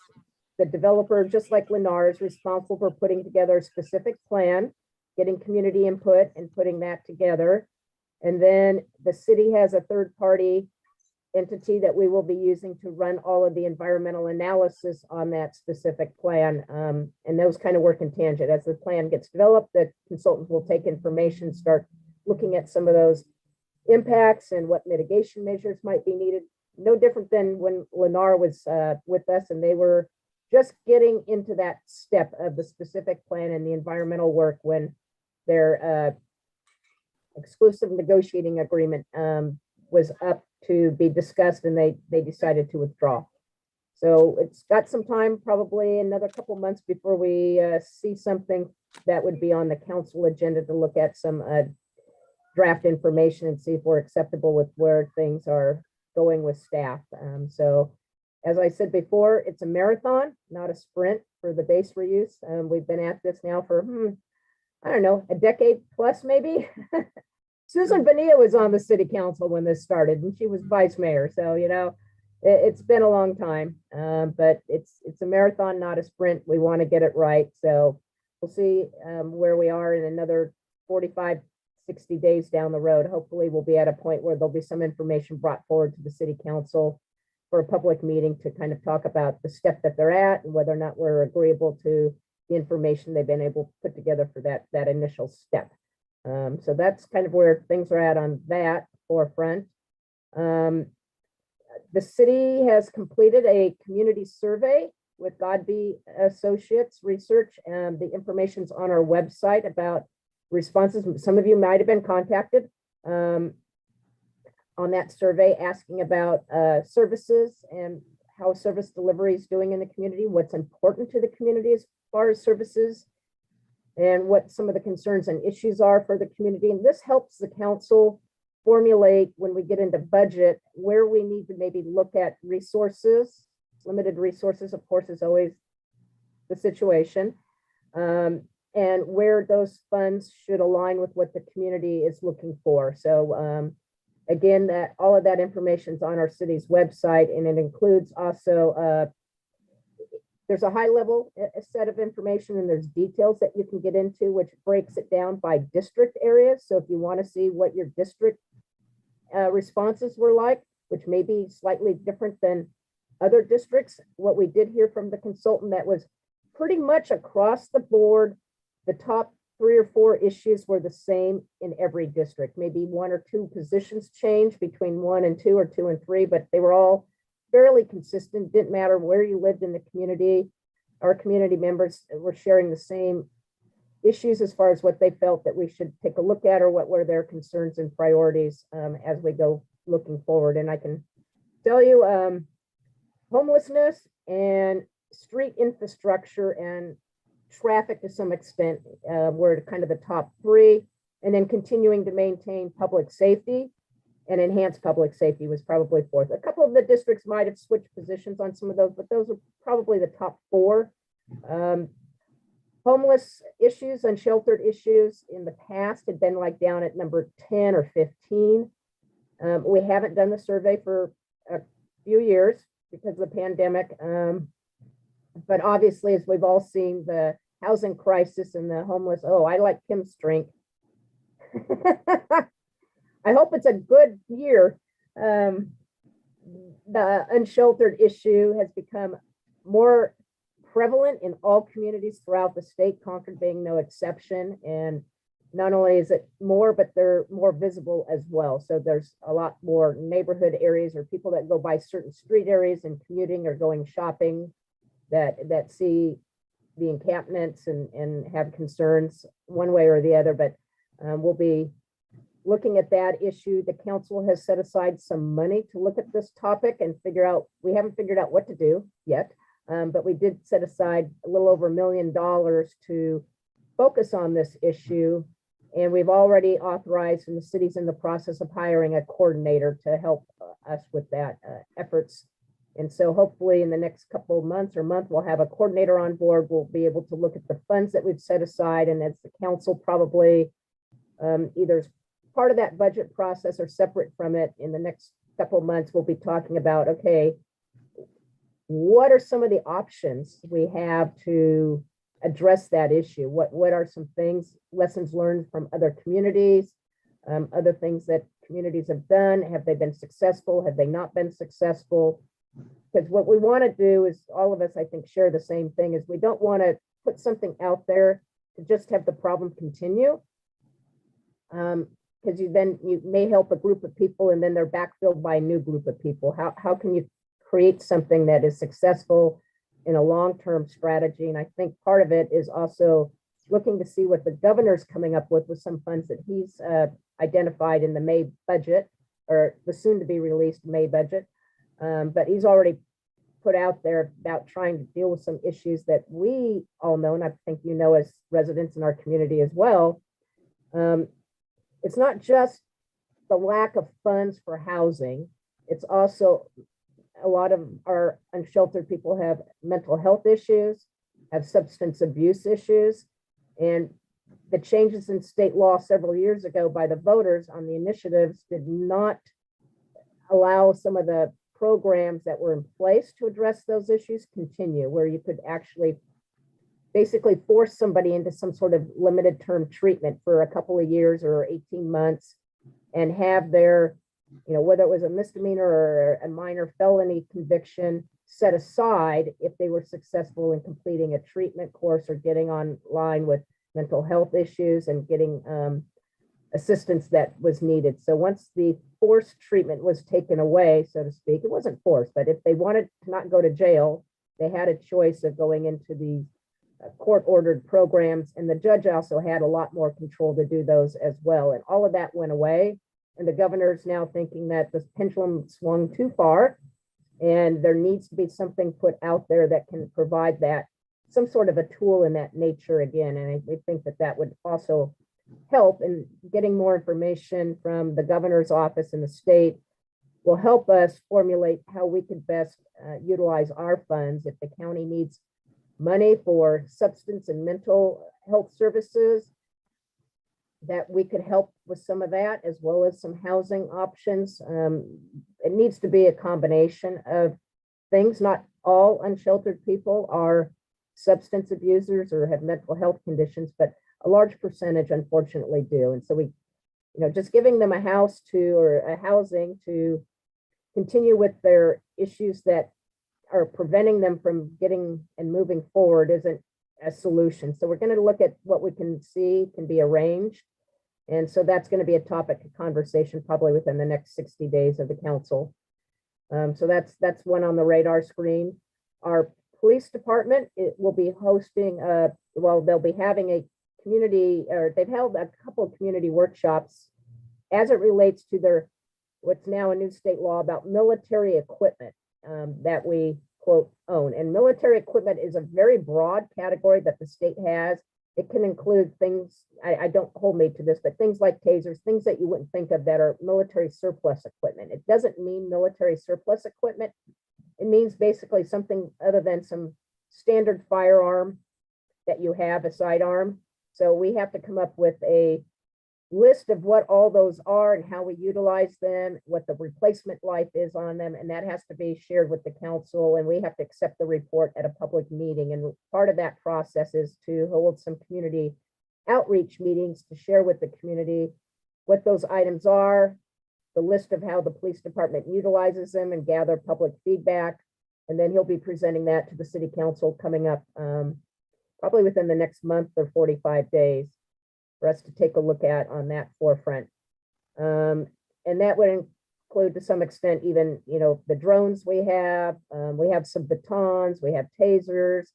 The developer, just like Lennar, is responsible for putting together a specific plan, getting community input and putting that together. And then the city has a third-party entity that we will be using to run all of the environmental analysis on that specific plan. And those kind of work in tangent. As the plan gets developed, the consultants will take information, start looking at some of those impacts and what mitigation measures might be needed. No different than when Lennar was with us, and they were just getting into that step of the specific plan and the environmental work when their exclusive negotiating agreement was up to be discussed, and they decided to withdraw. So it's got some time, probably another couple months before we see something that would be on the council agenda to look at some draft information and see if we're acceptable with where things are going with staff. So as I said before, it's a marathon, not a sprint for the base reuse. We've been at this now for, I don't know, a decade plus maybe. Susan Bonilla was on the city council when this started, and she was vice mayor. So, you know, it's been a long time, but it's a marathon, not a sprint. We want to get it right. So we'll see where we are in another 45, 60 days down the road. Hopefully we'll be at a point where there'll be some information brought forward to the city council for a public meeting to kind of talk about the step that they're at and whether or not we're agreeable to the information they've been able to put together for that initial step. So that's kind of where things are at on that forefront. The city has completed a community survey with Godby Associates Research, and the information's on our website about responses. Some of you might have been contacted on that survey asking about services and how service delivery is doing in the community, what's important to the community as far as services, and what some of the concerns and issues are for the community. And this helps the council formulate, when we get into budget, where we need to maybe look at resources. Limited resources, of course, is always the situation, and where those funds should align with what the community is looking for. So again, that all of that information is on our city's website, and it includes also there's a high level set of information, and there's details that you can get into, which breaks it down by district areas. So if you want to see what your district responses were like, which may be slightly different than other districts, what we did hear from the consultant, that was pretty much across the board, the top 3 or 4 issues were the same in every district. Maybe 1 or 2 positions changed between 1 and 2 or 2 and 3, but they were all fairly consistent. Didn't matter where you lived in the community. Our community members were sharing the same issues as far as what they felt that we should take a look at, or what were their concerns and priorities as we go looking forward. And I can tell you, homelessness and street infrastructure and traffic to some extent were kind of the top 3, and then continuing to maintain public safety and enhance public safety was probably 4th. A couple of the districts might have switched positions on some of those, but those are probably the top 4. Homeless issues, unsheltered issues in the past had been like down at number 10 or 15. We haven't done the survey for a few years because of the pandemic. But obviously, as we've all seen, the housing crisis and the homeless, oh, I like Kim's drink. I hope it's a good year. The unsheltered issue has become more prevalent in all communities throughout the state, Concord being no exception. And not only is it more, but they're more visible as well. So there's a lot more neighborhood areas or people that go by certain street areas and commuting or going shopping that see the encampments and have concerns one way or the other. But we'll be looking at that issue. The council has set aside some money to look at this topic and figure out, we haven't figured out what to do yet, but we did set aside a little over $1 million to focus on this issue. And we've already authorized, and the city's in the process of hiring a coordinator to help us with that efforts. And so hopefully in the next couple of months or month, we'll have a coordinator on board. We'll be able to look at the funds that we've set aside, and as the council probably either as part of that budget process or separate from it in the next couple of months, we'll be talking about, okay, what are some of the options we have to address that issue? What are some things, lessons learned from other communities, other things that communities have done? Have they been successful? Have they not been successful? Because what we want to do is, all of us, I think, share the same thing, is we don't want to put something out there to just have the problem continue. Because you may help a group of people and then they're backfilled by a new group of people. How can you create something that is successful in a long-term strategy? And I think part of it is also looking to see what the governor's coming up with some funds that he's identified in the May budget or the soon to be released May budget. But he's already put out there about trying to deal with some issues that we all know, and I think you know as residents in our community as well. It's not just the lack of funds for housing. It's also a lot of our unsheltered people have mental health issues, have substance abuse issues, and the changes in state law several years ago by the voters on the initiatives did not allow some of the programs that were in place to address those issues continue, where you could actually basically force somebody into some sort of limited term treatment for a couple of years or 18 months and have their, you know, whether it was a misdemeanor or a minor felony conviction set aside if they were successful in completing a treatment course or getting online with mental health issues and getting assistance that was needed. So once the forced treatment was taken away, so to speak, it wasn't forced, but if they wanted to not go to jail, they had a choice of going into the court-ordered programs, and the judge also had a lot more control to do those as well. And all of that went away, and the governor's now thinking that the pendulum swung too far, and there needs to be something put out there that can provide that, some sort of a tool in that nature again. And we think that that would also help in getting more information from the governor's office in the state will help us formulate how we could best utilize our funds. If the county needs money for substance and mental health services, that we could help with some of that, as well as some housing options. It needs to be a combination of things. Not all unsheltered people are substance abusers or have mental health conditions, but a large percentage unfortunately do. And so we, you know, just giving them a house to, or a housing to continue with their issues that are preventing them from getting and moving forward isn't a solution. So we're going to look at what we can see can be arranged. And so that's going to be a topic of conversation probably within the next 60 days of the council. So that's one on the radar screen. Our police department, it will be hosting, well, they'll be having a community, or they've held a couple of community workshops as it relates to their, what's now a new state law about military equipment that we quote own. And military equipment is a very broad category that the state has. It can include things, I don't hold me to this, but things like tasers, things that you wouldn't think of that are military surplus equipment. It doesn't mean military surplus equipment. It means basically something other than some standard firearm that you have, a sidearm. So we have to come up with a list of what all those are and how we utilize them, what the replacement life is on them, and that has to be shared with the council, and we have to accept the report at a public meeting. And part of that process is to hold some community outreach meetings to share with the community what those items are, the list of how the police department utilizes them, and gather public feedback. And then he'll be presenting that to the city council coming up probably within the next month or 45 days for us to take a look at on that forefront. And that would include to some extent even, you know, the drones we have some batons, we have tasers,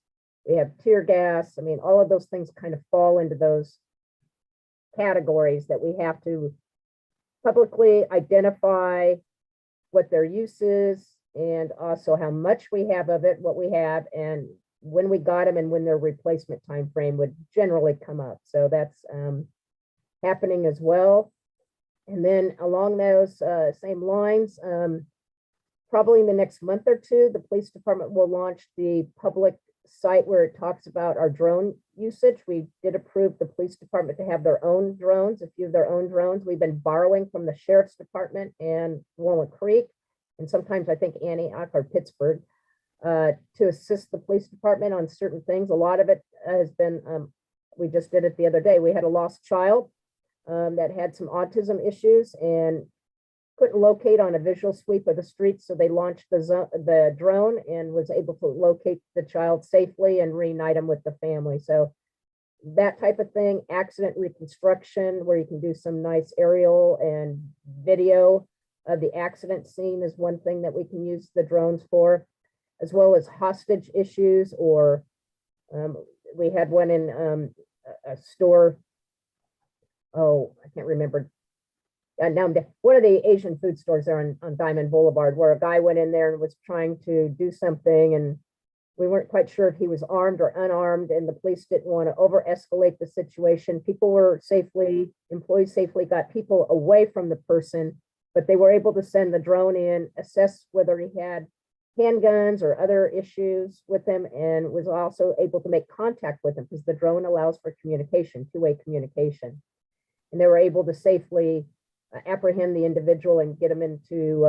we have tear gas. I mean, all of those things kind of fall into those categories that we have to publicly identify what their use is, and also how much we have of it, what we have, and when we got them, and when their replacement time frame would generally come up. So that's happening as well. And then along those same lines, probably in the next month or two, the police department will launch the public site where it talks about our drone usage. We did approve the police department to have their own drones, a few of their own drones. We've been borrowing from the sheriff's department and Walnut Creek, and sometimes I think Antioch or Pittsburgh, to assist the police department on certain things. A lot of it has been, we just did it the other day. We had a lost child that had some autism issues and couldn't locate on a visual sweep of the streets. So they launched the drone and was able to locate the child safely and reunite him with the family. So that type of thing, accident reconstruction, where you can do some nice aerial and video of the accident scene, is one thing that we can use the drones for, as well as hostage issues. Or we had one in a store, oh, I can't remember one of the Asian food stores there on Diamond Boulevard, where a guy went in there and was trying to do something, and we weren't quite sure if he was armed or unarmed, and the police didn't want to over escalate the situation. Employees safely got people away from the person, but they were able to send the drone in, assess whether he had handguns or other issues with him, and was also able to make contact with him because the drone allows for communication, two-way communication. And they were able to safely apprehend the individual and get him into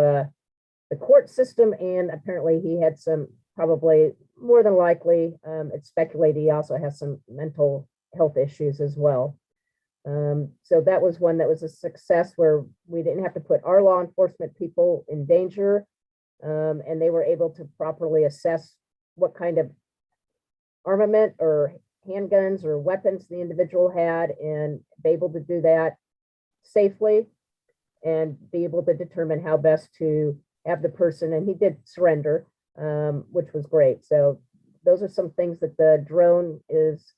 the court system. And apparently he had some, probably more than likely, it's speculated he also has some mental health issues as well. So that was one that was a success, where we didn't have to put our law enforcement people in danger. And they were able to properly assess what kind of armament or handguns or weapons the individual had, and be able to do that safely and be able to determine how best to have the person, and he did surrender, which was great. So those are some things that the drone is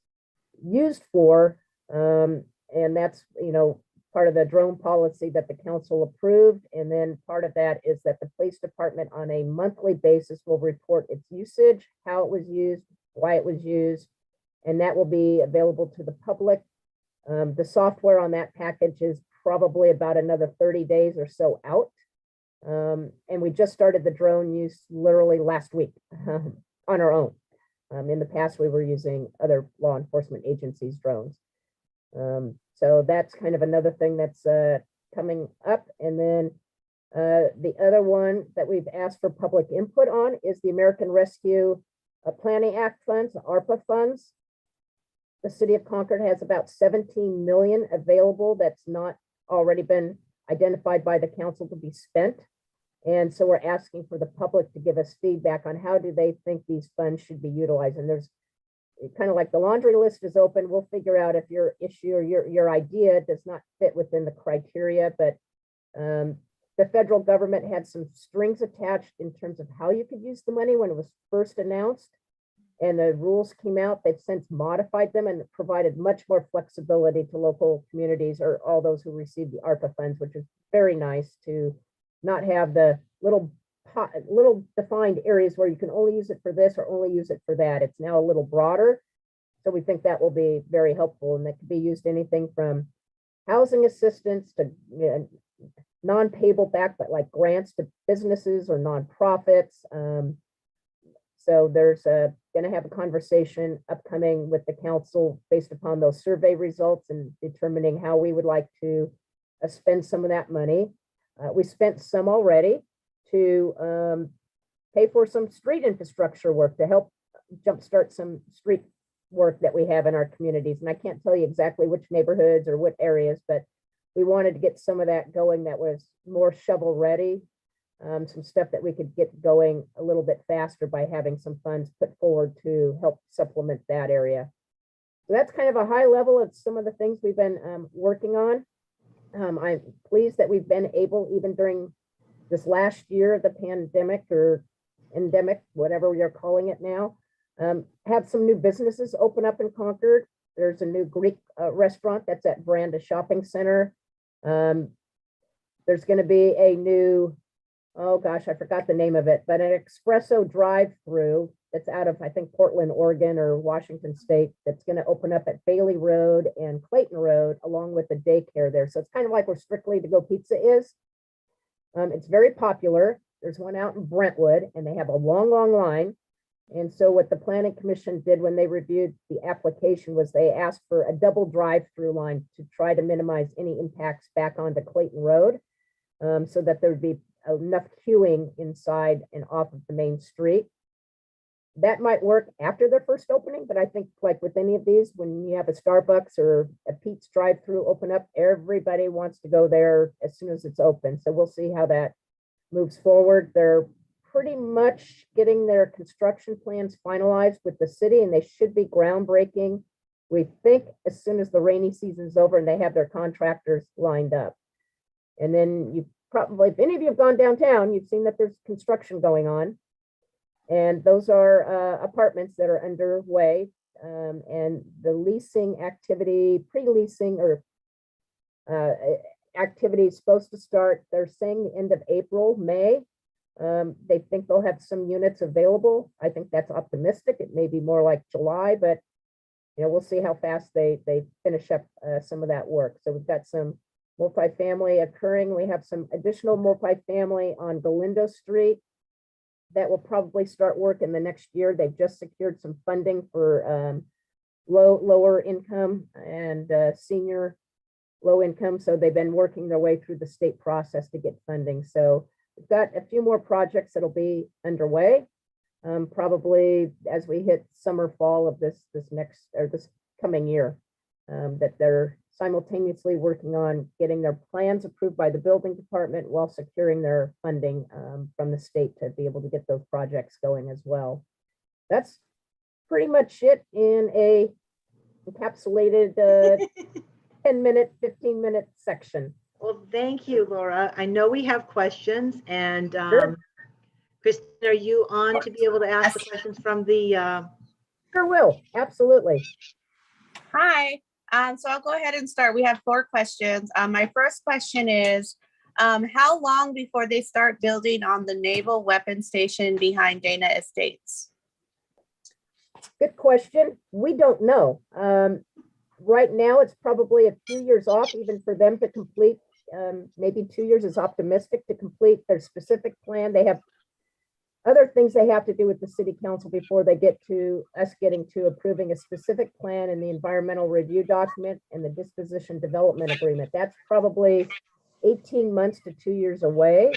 used for. And that's, part of the drone policy that the council approved. And then part of that is that the police department on a monthly basis will report its usage, how it was used, why it was used, and that will be available to the public. The software on that package is probably about another 30 days or so out. And we just started the drone use literally last week on our own. In the past, we were using other law enforcement agencies' drones. So that's kind of another thing that's coming up. And then the other one that we've asked for public input on is the American Rescue Planning Act funds, ARPA funds. The city of Concord has about 17 million available that's not already been identified by the council to be spent. And so we're asking for the public to give us feedback on how do they think these funds should be utilized. And there's kind of like the laundry list is open. We'll figure out if your issue or your idea does not fit within the criteria, but the federal government had some strings attached in terms of how you could use the money when it was first announced, and the rules came out. They've since modified them and provided much more flexibility to local communities or all those who receive the ARPA funds, which is very nice to not have the little defined areas where you can only use it for this or only use it for that. It's now a little broader. So we think that will be very helpful, and that could be used anything from housing assistance to non-payable back, but like grants to businesses or nonprofits. So there's going to have a conversation upcoming with the council based upon those survey results and determining how we would like to spend some of that money. We spent some already to pay for some street infrastructure work to help jumpstart some street work that we have in our communities. And I can't tell you exactly which neighborhoods or what areas, but we wanted to get some of that going that was more shovel ready, some stuff that we could get going a little bit faster by having some funds put forward to help supplement that area. So that's kind of a high level of some of the things we've been working on. I'm pleased that we've been able, even during this last year of the pandemic or endemic, whatever we are calling it now, have some new businesses open up in Concord. There's a new Greek restaurant that's at Veranda Shopping Center. There's going to be a new, oh gosh, I forgot the name of it, but an espresso drive-through that's out of, I think, Portland, Oregon or Washington State, that's going to open up at Bailey Road and Clayton Road, along with the daycare there. So it's kind of like where Strictly to Go Pizza is. It's very popular. There's one out in Brentwood, and they have a long, long line. And so what the Planning Commission did when they reviewed the application was they asked for a double drive-through line to try to minimize any impacts back onto Clayton Road, so that there would be enough queuing inside and off of the main street. That might work after their first opening, but I think like with any of these, when you have a Starbucks or a Pete's drive-through open up, everybody wants to go there as soon as it's open. So we'll see how that moves forward. They're pretty much getting their construction plans finalized with the city, and they should be groundbreaking, we think, as soon as the rainy season's over and they have their contractors lined up. And then you probably, if any of you have gone downtown, you've seen that there's construction going on. And those are apartments that are underway, and the leasing activity, pre-leasing or activity is supposed to start, they're saying the end of April, May. They think they'll have some units available. I think that's optimistic. It may be more like July, but we'll see how fast they finish up some of that work. So we've got some multifamily occurring. We have some additional multifamily on Galindo Street that will probably start work in the next year. They've just secured some funding for lower income and senior low income. So they've been working their way through the state process to get funding. So we've got a few more projects that'll be underway. Probably as we hit summer, fall of this coming year, that they're simultaneously working on getting their plans approved by the building department while securing their funding from the state to be able to get those projects going as well. That's pretty much it in a encapsulated 10-minute, 15-minute section. Well, thank you, Laura. I know we have questions, and Sure. Kristen, are you on to be able to ask the questions from the? Sure will, absolutely. Hi. So I'll go ahead and start. We have 4 questions. My first question is, how long before they start building on the naval weapons station behind Dana Estates? Good question. We don't know. Right now, it's probably a few years off, even for them to complete. Maybe 2 years is optimistic to complete their specific plan. They have other things they have to do with the city council before they get to us getting to approving a specific plan in the environmental review document and the disposition development agreement. That's probably 18 months to 2 years away.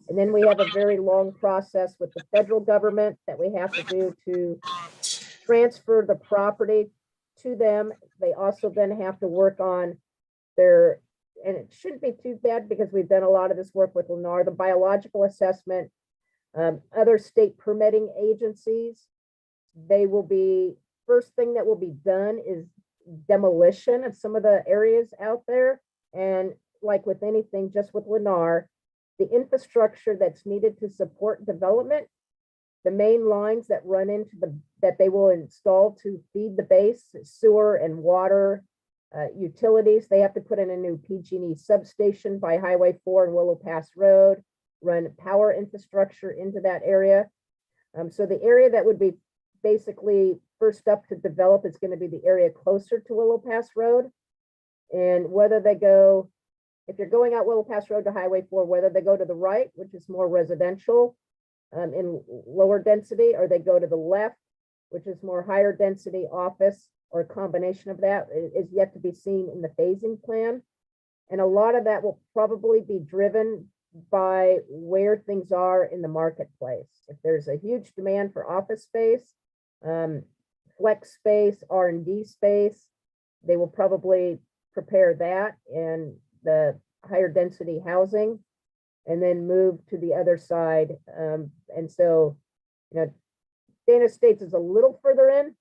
And then we have a very long process with the federal government that we have to do to transfer the property to them. They also then have to work on their, and it shouldn't be too bad because we've done a lot of this work with Lennar, the biological assessment, other state permitting agencies. They will be, first thing that will be done is demolition of some of the areas out there. And like with anything, just with Lennar, the infrastructure that's needed to support development, the main lines that run into that they will install to feed the base, sewer and water utilities. They have to put in a new PG&E substation by Highway 4 and Willow Pass Road, run power infrastructure into that area. So the area that would be basically first up to develop is going to be the area closer to Willow Pass Road. And whether they go, if you're going out Willow Pass Road to Highway 4, whether they go to the right, which is more residential in lower density, or they go to the left, which is more higher density office, or a combination of that, is yet to be seen in the phasing plan. And a lot of that will probably be driven by where things are in the marketplace. If there's a huge demand for office space, flex space, R&D space, they will probably prepare that and the higher density housing, and then move to the other side. And so, Dana Estates is a little further in.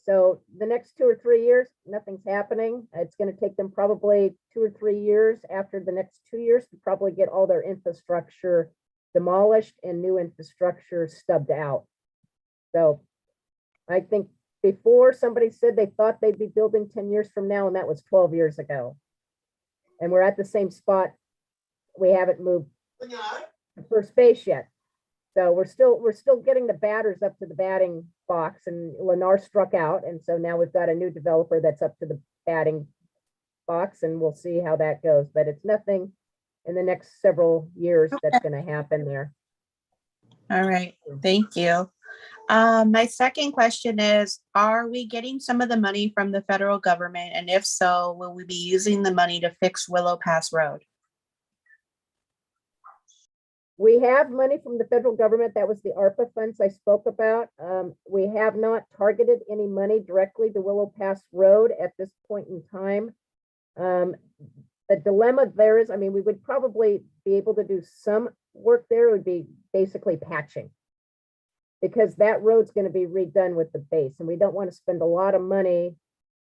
So the next 2 or 3 years, nothing's happening. It's going to take them probably 2 or 3 years after the next 2 years to probably get all their infrastructure demolished and new infrastructure stubbed out. So I think before, somebody said they thought they'd be building 10 years from now, and that was 12 years ago. And we're at the same spot. We haven't moved the first base yet. So we're still getting the batters up to the batting box, and Lennar struck out. And so now we've got a new developer that's up to the batting box, and we'll see how that goes. But it's nothing in the next several years that's going to happen there. All right, thank you. My second question is, are we getting some of the money from the federal government? And if so, will we be using the money to fix Willow Pass Road? We have money from the federal government. That was the ARPA funds I spoke about. We have not targeted any money directly to Willow Pass Road at this point in time. The dilemma there is, we would probably be able to do some work there. It would be basically patching, because that road's going to be redone with the base, and we don't want to spend a lot of money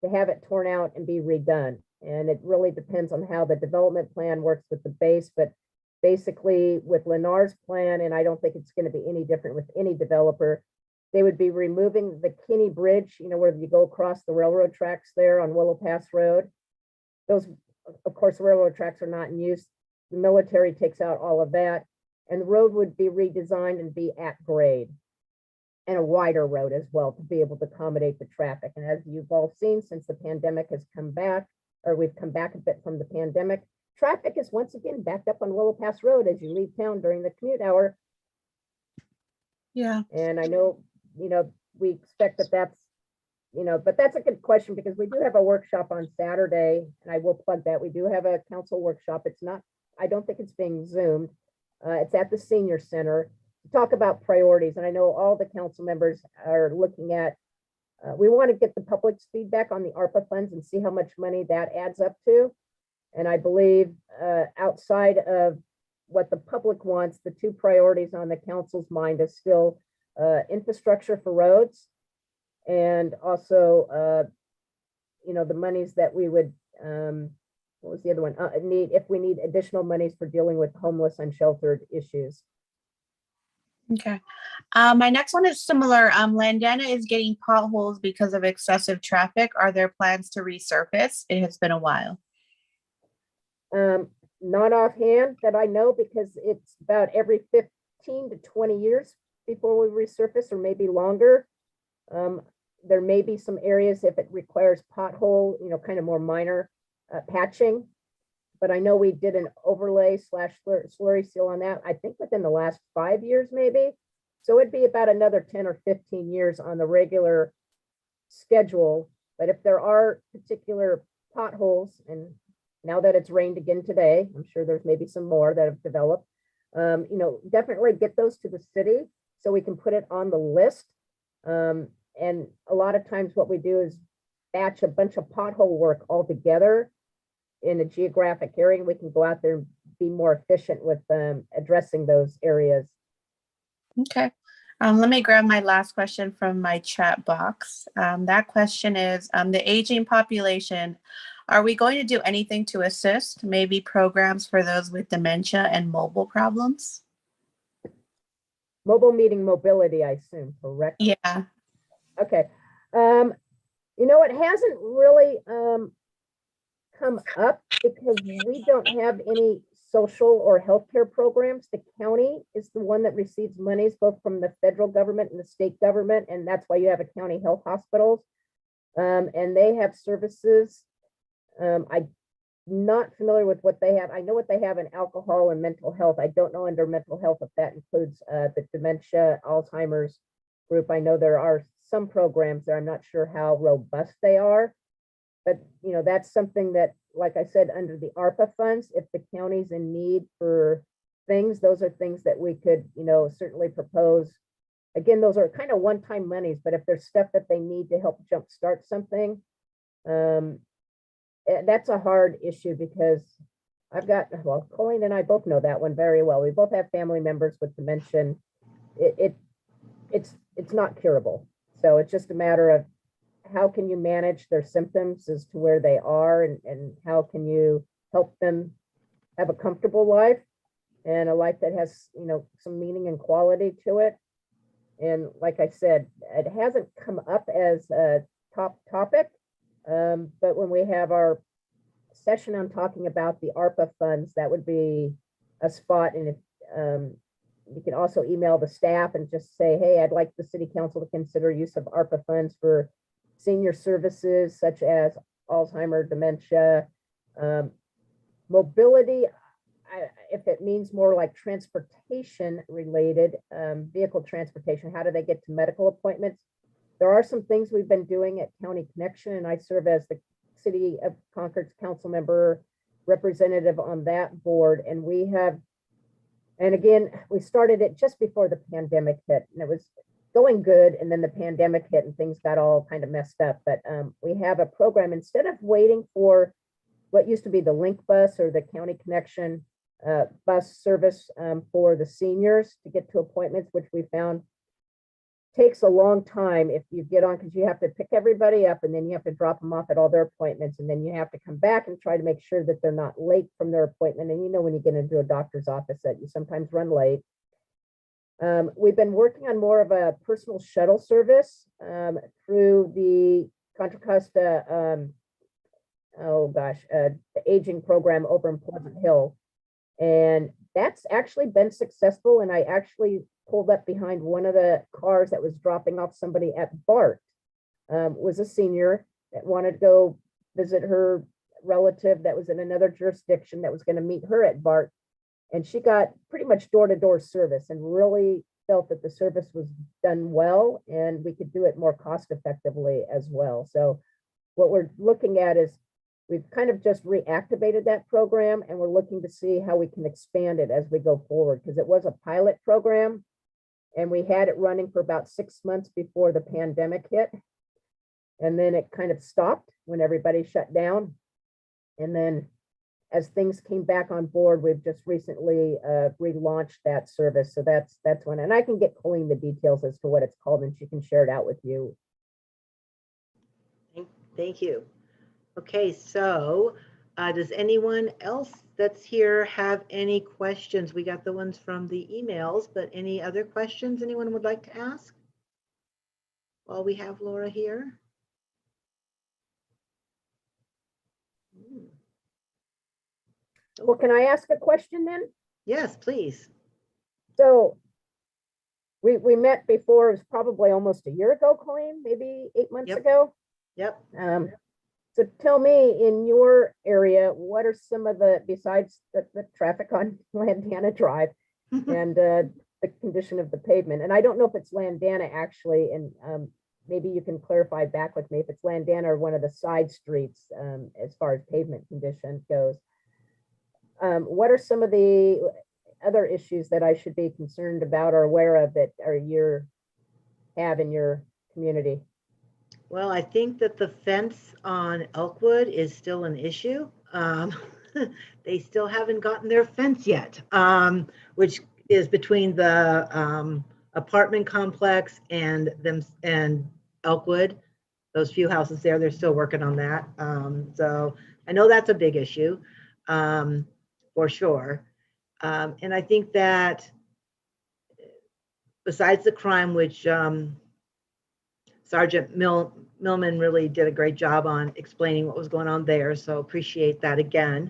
to have it torn out and be redone. And it really depends on how the development plan works with the base. But basically with Lennar's plan, and I don't think it's going to be any different with any developer, they would be removing the Kinney Bridge, where you go across the railroad tracks there on Willow Pass Road. Those of course, railroad tracks are not in use. The military takes out all of that, and the road would be redesigned and be at grade, and a wider road as well to be able to accommodate the traffic. And as you've all seen, since the pandemic has come back, or we've come back a bit from the pandemic, traffic is once again backed up on Willow Pass Road as you leave town during the commute hour. Yeah. And I know, we expect that that's, but that's a good question because we do have a workshop on Saturday, and I will plug that. We do have a council workshop. It's not, I don't think it's being Zoomed. It's at the Senior Center to talk about priorities. And I know all the council members are looking at, we want to get the public's feedback on the ARPA funds and see how much money that adds up to. And I believe outside of what the public wants, the two priorities on the council's mind is still infrastructure for roads, and also, the monies that we would, what was the other one? Need, if we need additional monies for dealing with homeless, unsheltered issues. Okay. My next one is similar. Landana is getting potholes because of excessive traffic. Are there plans to resurface? It has been a while. Not offhand that I know, because it's about every 15 to 20 years before we resurface, or maybe longer. There may be some areas if it requires pothole, kind of more minor patching. But I know we did an overlay / slurry seal on that, I think within the last 5 years, maybe. So it'd be about another 10 or 15 years on the regular schedule. But if there are particular potholes, and now that it's rained again today, I'm sure there's maybe some more that have developed, definitely get those to the city so we can put it on the list. And a lot of times what we do is batch a bunch of pothole work all together in a geographic area, and we can go out there and be more efficient with addressing those areas. Okay. Let me grab my last question from my chat box. That question is, the aging population, are we going to do anything to assist, maybe programs for those with dementia and mobile problems? Mobile meaning mobility, I assume, correct? Yeah. Okay. It hasn't really come up because we don't have any social or healthcare programs. The county is the one that receives monies both from the federal government and the state government, and that's why you have a county health hospitals. And they have services. I'm not familiar with what they have. I know what they have in alcohol and mental health. I don't know under mental health if that includes the dementia, Alzheimer's group. I know there are some programs there. I'm not sure how robust they are, but that's something that, like I said, under the ARPA funds, if the county's in need for things, those are things that we could, certainly propose. Again, those are kind of one-time monies, but if there's stuff that they need to help jumpstart something, that's a hard issue because Colleen and I both know that one very well. We both have family members with dementia. It's not curable. So it's just a matter of how can you manage their symptoms as to where they are, and how can you help them have a comfortable life and a life that has, some meaning and quality to it. And like I said, it hasn't come up as a top topic, but when we have our session on talking about the ARPA funds, that would be a spot. And if you can also email the staff and just say, hey, I'd like the city council to consider use of ARPA funds for senior services such as Alzheimer, dementia, mobility. If it means more like transportation related, vehicle transportation, how do they get to medical appointments? There are some things we've been doing at County Connection, and I serve as the City of Concord's council member representative on that board. And we have, and again, we started it just before the pandemic hit, and it was going good. And then the pandemic hit and things got all kind of messed up. But we have a program, instead of waiting for what used to be the Link Bus or the County Connection bus service for the seniors to get to appointments, which we found takes a long time if you get on, because you have to pick everybody up and then you have to drop them off at all their appointments, and then you have to come back and try to make sure that they're not late from their appointment. And when you get into a doctor's office that you sometimes run late. We've been working on more of a personal shuttle service through the Contra Costa the aging program over in Pleasant Hill. And that's actually been successful. And I actually pulled up behind one of the cars that was dropping off somebody at BART. Was a senior that wanted to go visit her relative that was in another jurisdiction that was going to meet her at BART. And she got pretty much door-to-door service and really felt that the service was done well and we could do it more cost effectively as well. So what we're looking at is we've kind of just reactivated that program and we're looking to see how we can expand it as we go forward, because it was a pilot program and we had it running for about 6 months before the pandemic hit. And then it kind of stopped when everybody shut down. And then as things came back on board, we've just recently relaunched that service. So that's when, and I can get Colleen the details as to what it's called and she can share it out with you. Thank you. Okay, so does anyone else that's here have any questions? We got the ones from the emails, but any other questions anyone would like to ask while we have Laura here? Well, can I ask a question then? Yes, please. So we met before, it was probably almost a year ago, Colleen, maybe 8 months Yep. ago. Yep. So tell me, in your area, what are some of the, besides the traffic on Landana Drive and the condition of the pavement? And I don't know if it's Landana actually, and maybe you can clarify back with me if it's Landana or one of the side streets as far as pavement condition goes. What are some of the other issues that I should be concerned about or aware of that you have in your community? Well, I think that the fence on Elkwood is still an issue. They still haven't gotten their fence yet, which is between the apartment complex and them and Elkwood. Those few houses there, they're still working on that. So I know that's a big issue for sure. And I think that besides the crime, which Sergeant Millman really did a great job on explaining what was going on there. So appreciate that again.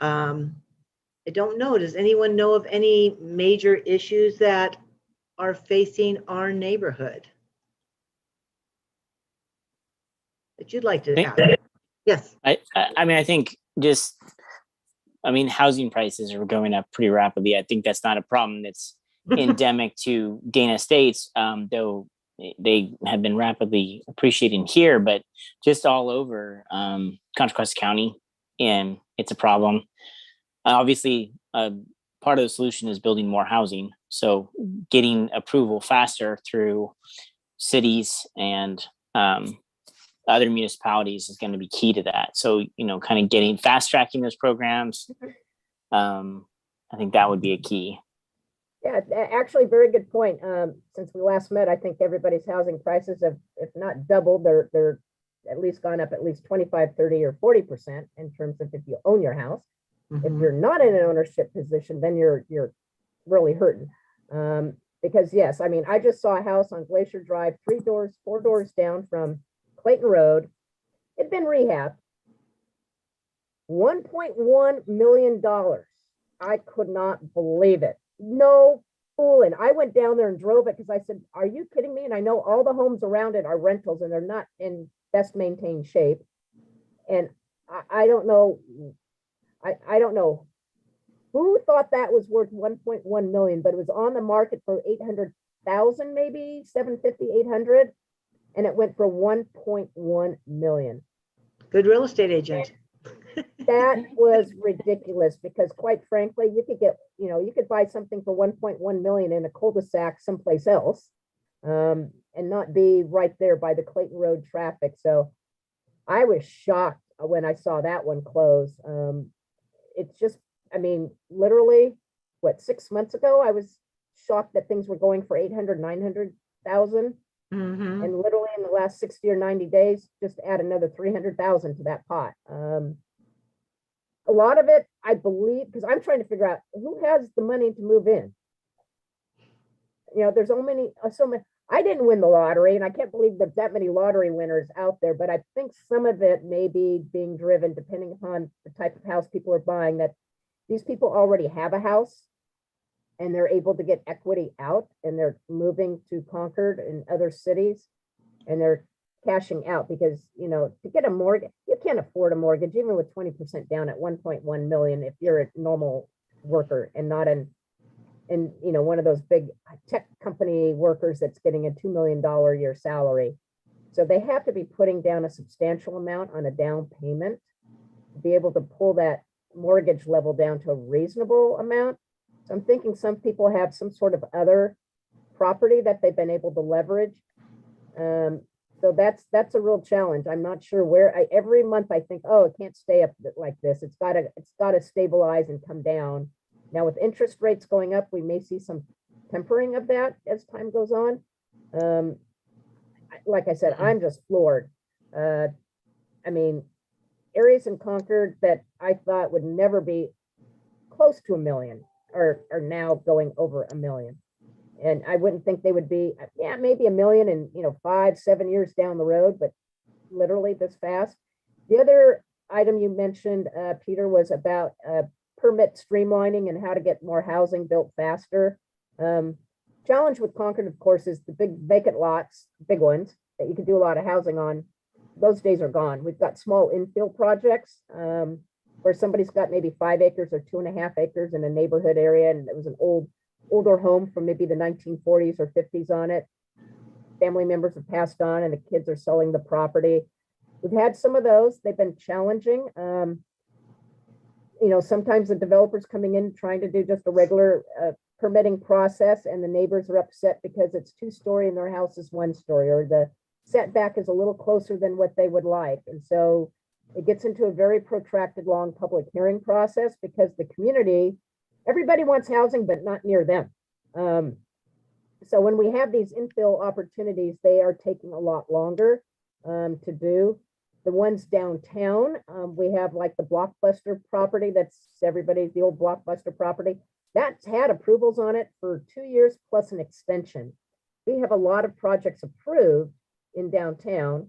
I don't know, does anyone know of any major issues that are facing our neighborhood that you'd like to ask? Yes. I mean, I think housing prices are going up pretty rapidly. I think that's not a problem that's endemic to Dana Estates, though they have been rapidly appreciating here, but just all over Contra Costa County, and it's a problem. Obviously, part of the solution is building more housing. So getting approval faster through cities and other municipalities is going to be key to that. So, kind of getting fast tracking those programs. I think that would be a key. Yeah, actually, very good point. Since we last met, I think everybody's housing prices have, if not doubled, they're at least gone up at least 25, 30, or 40% in terms of if you own your house. If you're not in an ownership position, then you're really hurting. Because yes, I mean, I just saw a house on Glacier Drive, 4 doors down from Clayton Road. It'd been rehabbed. $1.1 million. I could not believe it. No fooling. I went down there and drove it because I said, are you kidding me? And I know all the homes around it are rentals and they're not in best maintained shape. And I don't know. I don't know who thought that was worth 1.1 million, but it was on the market for 800,000, maybe 750, 800. And it went for 1.1 million. Good real estate agent. That was ridiculous because quite frankly, you could get, you could buy something for 1.1 million in a cul-de-sac someplace else and not be right there by the Clayton Road traffic. So I was shocked when I saw that one close. It's just, I mean, literally, 6 months ago, I was shocked that things were going for 800, 900,000. And literally in the last 60 or 90 days, just add another 300,000 to that pot. A lot of it, I believe, because I'm trying to figure out who has the money to move in. There's so many. I didn't win the lottery, and I can't believe there's that many lottery winners out there, but I think some of it may be being driven, depending upon the type of house people are buying, that these people already have a house and they're able to get equity out, and they're moving to Concord and other cities, and they're cashing out because, you know, to get a mortgage, you can't afford a mortgage even with 20% down at 1.1 million if you're a normal worker and not you know, one of those big tech company workers that's getting a $2 million a year salary. So they have to be putting down a substantial amount on a down payment to be able to pull that mortgage level down to a reasonable amount. So I'm thinking some people have some sort of other property that they've been able to leverage. So that's a real challenge. I'm not sure where. Every month I think, oh, it can't stay up like this. It's gotta stabilize and come down. Now with interest rates going up, we may see some tempering of that as time goes on. Like I said, I'm just floored. I mean, areas in Concord that I thought would never be close to 1 million are now going over 1 million. And I wouldn't think they would be, yeah, maybe 1 million in, you know, 5-7 years down the road, but literally this fast. The other item you mentioned, Peter, was about permit streamlining and how to get more housing built faster. Challenge with Concord, of course, is the big vacant lots, big ones that you can do a lot of housing on. Those days are gone. We've got small infill projects where somebody's got maybe 5 acres or 2.5 acres in a neighborhood area, and it was an older home from maybe the 1940s or 50s on it. Family members have passed on and the kids are selling the property. We've had some of those. They've been challenging. You know, sometimes the developers coming in trying to do just a regular permitting process, and the neighbors are upset because it's 2-story and their house is 1-story, or the setback is a little closer than what they would like. And so it gets into a very protracted, long public hearing process because the community, everybody wants housing, but not near them. So when we have these infill opportunities, they are taking a lot longer to do. The ones downtown, we have like the Blockbuster property, that's everybody's, the old Blockbuster property. That's had approvals on it for 2 years plus an extension. We have a lot of projects approved in downtown,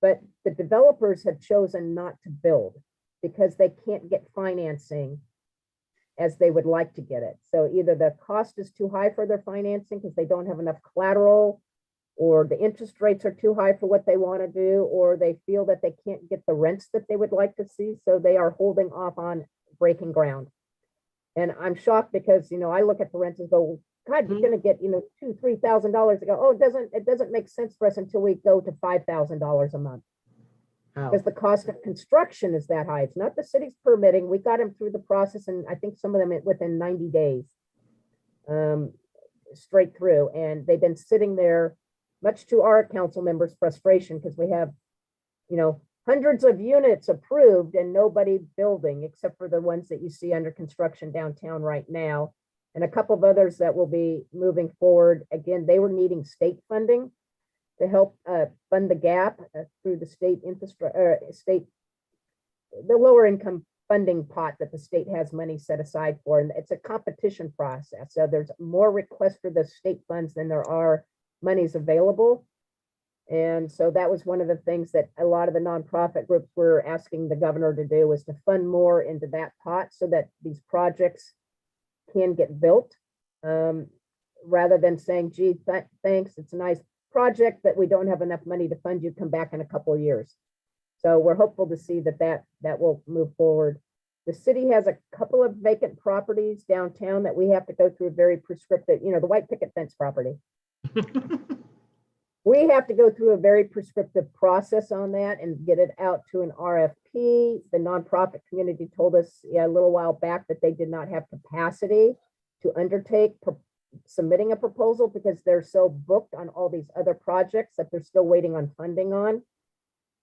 but the developers have chosen not to build because they can't get financing as they would like to get it. So either the cost is too high for their financing because they don't have enough collateral, or the interest rates are too high for what they want to do, or they feel that they can't get the rents that they would like to see. So they are holding off on breaking ground. And I'm shocked because, you know, I look at the rents and go, God, you're going to get, you know, $2,000-$3,000 to go. Oh, it doesn't make sense for us until we go to $5,000 a month. Because the cost of construction is that high. It's not the city's permitting. We got them through the process, and I think some of them within 90 days, straight through. And they've been sitting there, much to our council members' frustration, because we have, you know, hundreds of units approved and nobody building except for the ones that you see under construction downtown right now, and a couple of others that will be moving forward. Again, they were needing state funding to help fund the gap through the state infrastructure, the lower income funding pot that the state has money set aside for. And it's a competition process. So there's more requests for the state funds than there are monies available. And so that was one of the things that a lot of the nonprofit groups were asking the governor to do, was to fund more into that pot so that these projects can get built, rather than saying, gee, thanks, it's a nice project, but we don't have enough money to fund you, come back in a couple of years. So we're hopeful to see that will move forward. The city has a couple of vacant properties downtown that we have to go through a very prescriptive, you know, the white picket fence property. We have to go through a very prescriptive process on that and get it out to an RFP. The nonprofit community told us a little while back that they did not have capacity to undertake submitting a proposal because they're so booked on all these other projects that they're still waiting on funding on.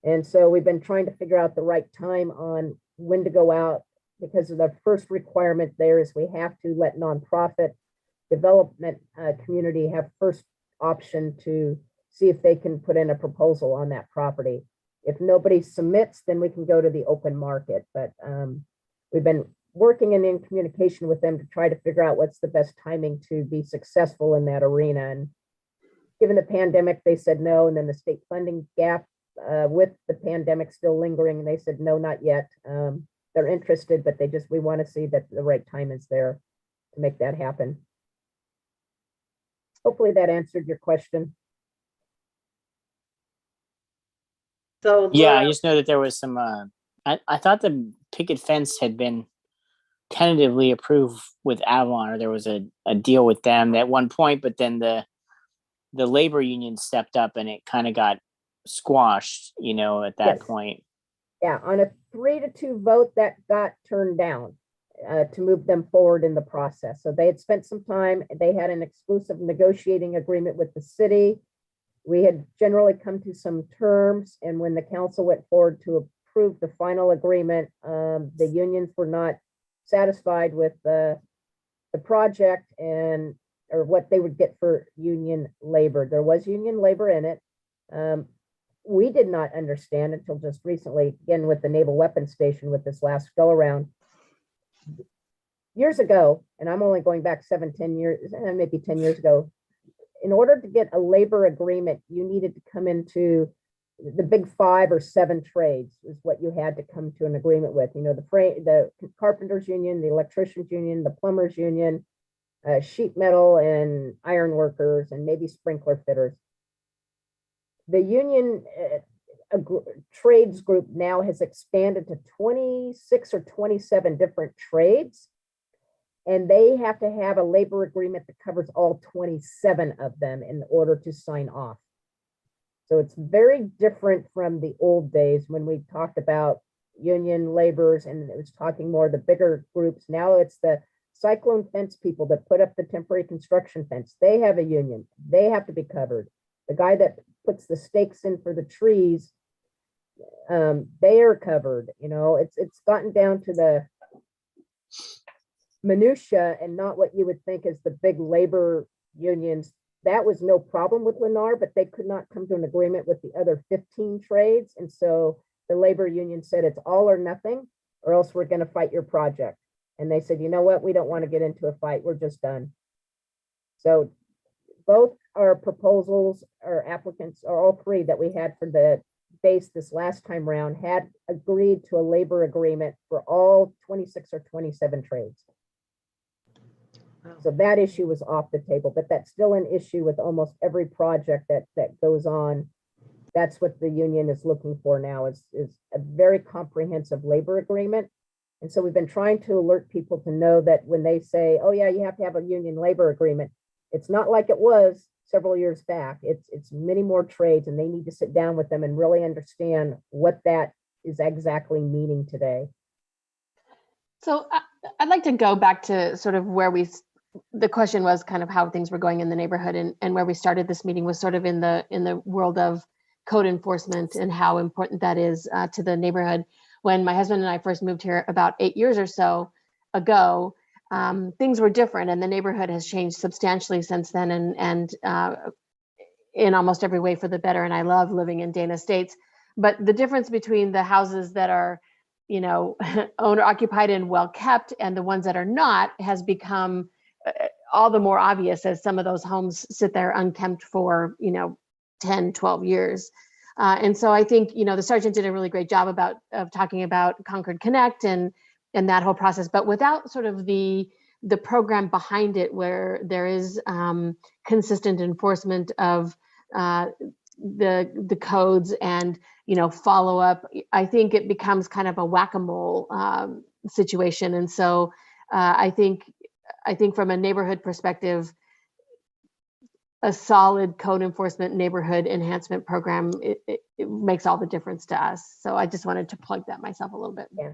And so we've been trying to figure out the right time on when to go out, because of the first requirement there is we have to let nonprofit development community have first option to see if they can put in a proposal on that property. If nobody submits, then we can go to the open market. But we've been working and in communication with them to try to figure out what's the best timing to be successful in that arena and given the pandemic, they said no, and then the state funding gap with the pandemic still lingering, and they said no, not yet. They're interested, but we want to see that the right time is there to make that happen. Hopefully that answered your question. So Yeah, I Laura, just know that there was some. I thought the picket fence had been tentatively approved with Avalon, or there was a deal with them at one point, but then the labor union stepped up and it kind of got squashed, at that Yes. point. Yeah, on a 3-2 vote, that got turned down to move them forward in the process. So they had spent some time, they had an exclusive negotiating agreement with the city. We had generally come to some terms, and when the council went forward to approve the final agreement, the unions were not satisfied with the project or what they would get for union labor. There was union labor in it. We did not understand until just recently, again, with the Naval Weapons Station, with this last go around. Years ago, and I'm only going back 7-10 years, maybe 10 years ago, in order to get a labor agreement, you needed to come into the big 5 or 7 trades is what you had to come to an agreement with. The carpenters union, the electricians union, the plumbers union, sheet metal and iron workers, and maybe sprinkler fitters. The union trades group now has expanded to 26 or 27 different trades, and they have to have a labor agreement that covers all 27 of them in order to sign off. So it's very different from the old days when we talked about union laborers, and it was talking more the bigger groups. Now it's the cyclone fence people that put up the temporary construction fence. They have a union. They have to be covered. The guy that puts the stakes in for the trees, they are covered. It's gotten down to the minutia and not what you would think is the big labor unions. That was no problem with Lennar, but they could not come to an agreement with the other 15 trades. And so the labor union said it's all or nothing, or else we're going to fight your project. And they said, you know what? We don't want to get into a fight. We're just done. So both our proposals, our applicants, or all 3 that we had for the base this last time round, had agreed to a labor agreement for all 26 or 27 trades. So that issue was off the table, but that's still an issue with almost every project that goes on. That's what the union is looking for now is a very comprehensive labor agreement. And so we've been trying to alert people to know that when they say, oh yeah, you have to have a union labor agreement, it's not like it was several years back. It's many more trades, and they need to sit down with them and really understand what that is exactly meaning today. So I'd like to go back to sort of where the question was kind of how things were going in the neighborhood, and where we started this meeting was sort of in the world of code enforcement and how important that is to the neighborhood. When my husband and I first moved here about 8 years or so ago, things were different, and the neighborhood has changed substantially since then, and in almost every way for the better. And I love living in Dana Estates, but the difference between the houses that are, owner occupied and well kept, and the ones that are not, has become all the more obvious as some of those homes sit there unkempt for 10, 12 years. And so I think the sergeant did a really great job of talking about Concord Connect and that whole process, but without sort of the program behind it, where there is consistent enforcement of the codes and follow up, I think it becomes kind of a whack-a-mole situation. And so I think from a neighborhood perspective, a solid code enforcement neighborhood enhancement program, it makes all the difference to us. So I just wanted to plug that myself a little bit. Yeah.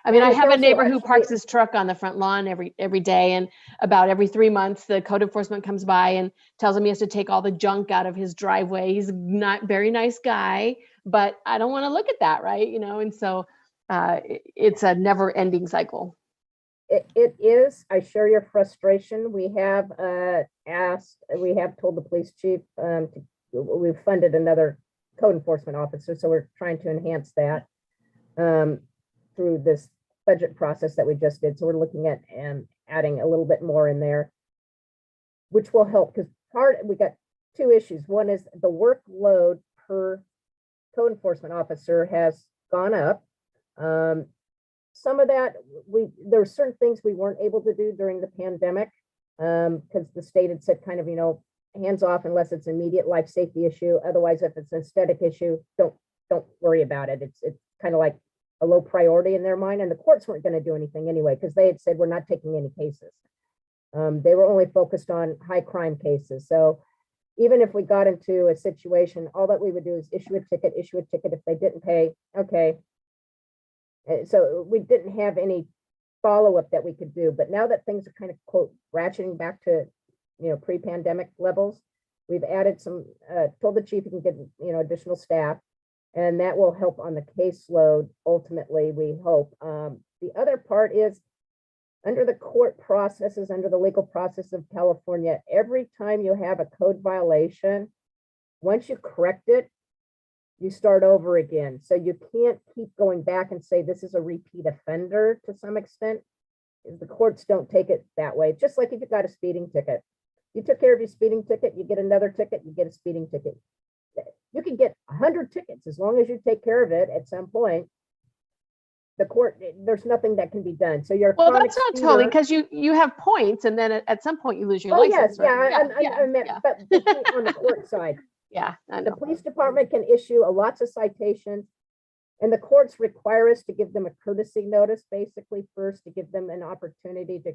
I mean, I it's have a also neighbor who actually- parks his truck on the front lawn every day, and about every 3 months, the code enforcement comes by and tells him he has to take all the junk out of his driveway. He's not very nice guy, but I don't want to look at that, right? And so it's a never-ending cycle. It is. I share your frustration. We have told the police chief we've funded another code enforcement officer, so we're trying to enhance that through this budget process that we just did. So we're looking at adding a little bit more in there, which will help, because we got two issues. One is the workload per code enforcement officer has gone up. Some of that, there were certain things we weren't able to do during the pandemic because the state had said kind of, hands off unless it's immediate life safety issue. Otherwise, if it's an aesthetic issue, don't worry about it. It's kind of like a low priority in their mind, and the courts weren't going to do anything anyway because they had said we're not taking any cases. They were only focused on high crime cases. So even if we got into a situation, all that we would do is issue a ticket. If they didn't pay, okay. So we didn't have any follow-up that we could do. But now that things are kind of quote ratcheting back to pre-pandemic levels, we've added some, told the chief he can get additional staff, and that will help on the caseload ultimately, we hope. The other part is under the court processes, under the legal process of California, every time you have a code violation, once you correct it, you start over again. So you can't keep going back and say this is a repeat offender to some extent. The courts don't take it that way. Just like if you got a speeding ticket. You took care of your speeding ticket, you get another ticket, you get a speeding ticket. You can get 100 tickets as long as you take care of it at some point. The court, there's nothing that can be done. So you're well, that's not totally because you have points, and then at some point you lose your license. Yes, I meant, but on the court side. Yeah, I know. The police department can issue lots of citations, and the courts require us to give them a courtesy notice, basically first to give them an opportunity to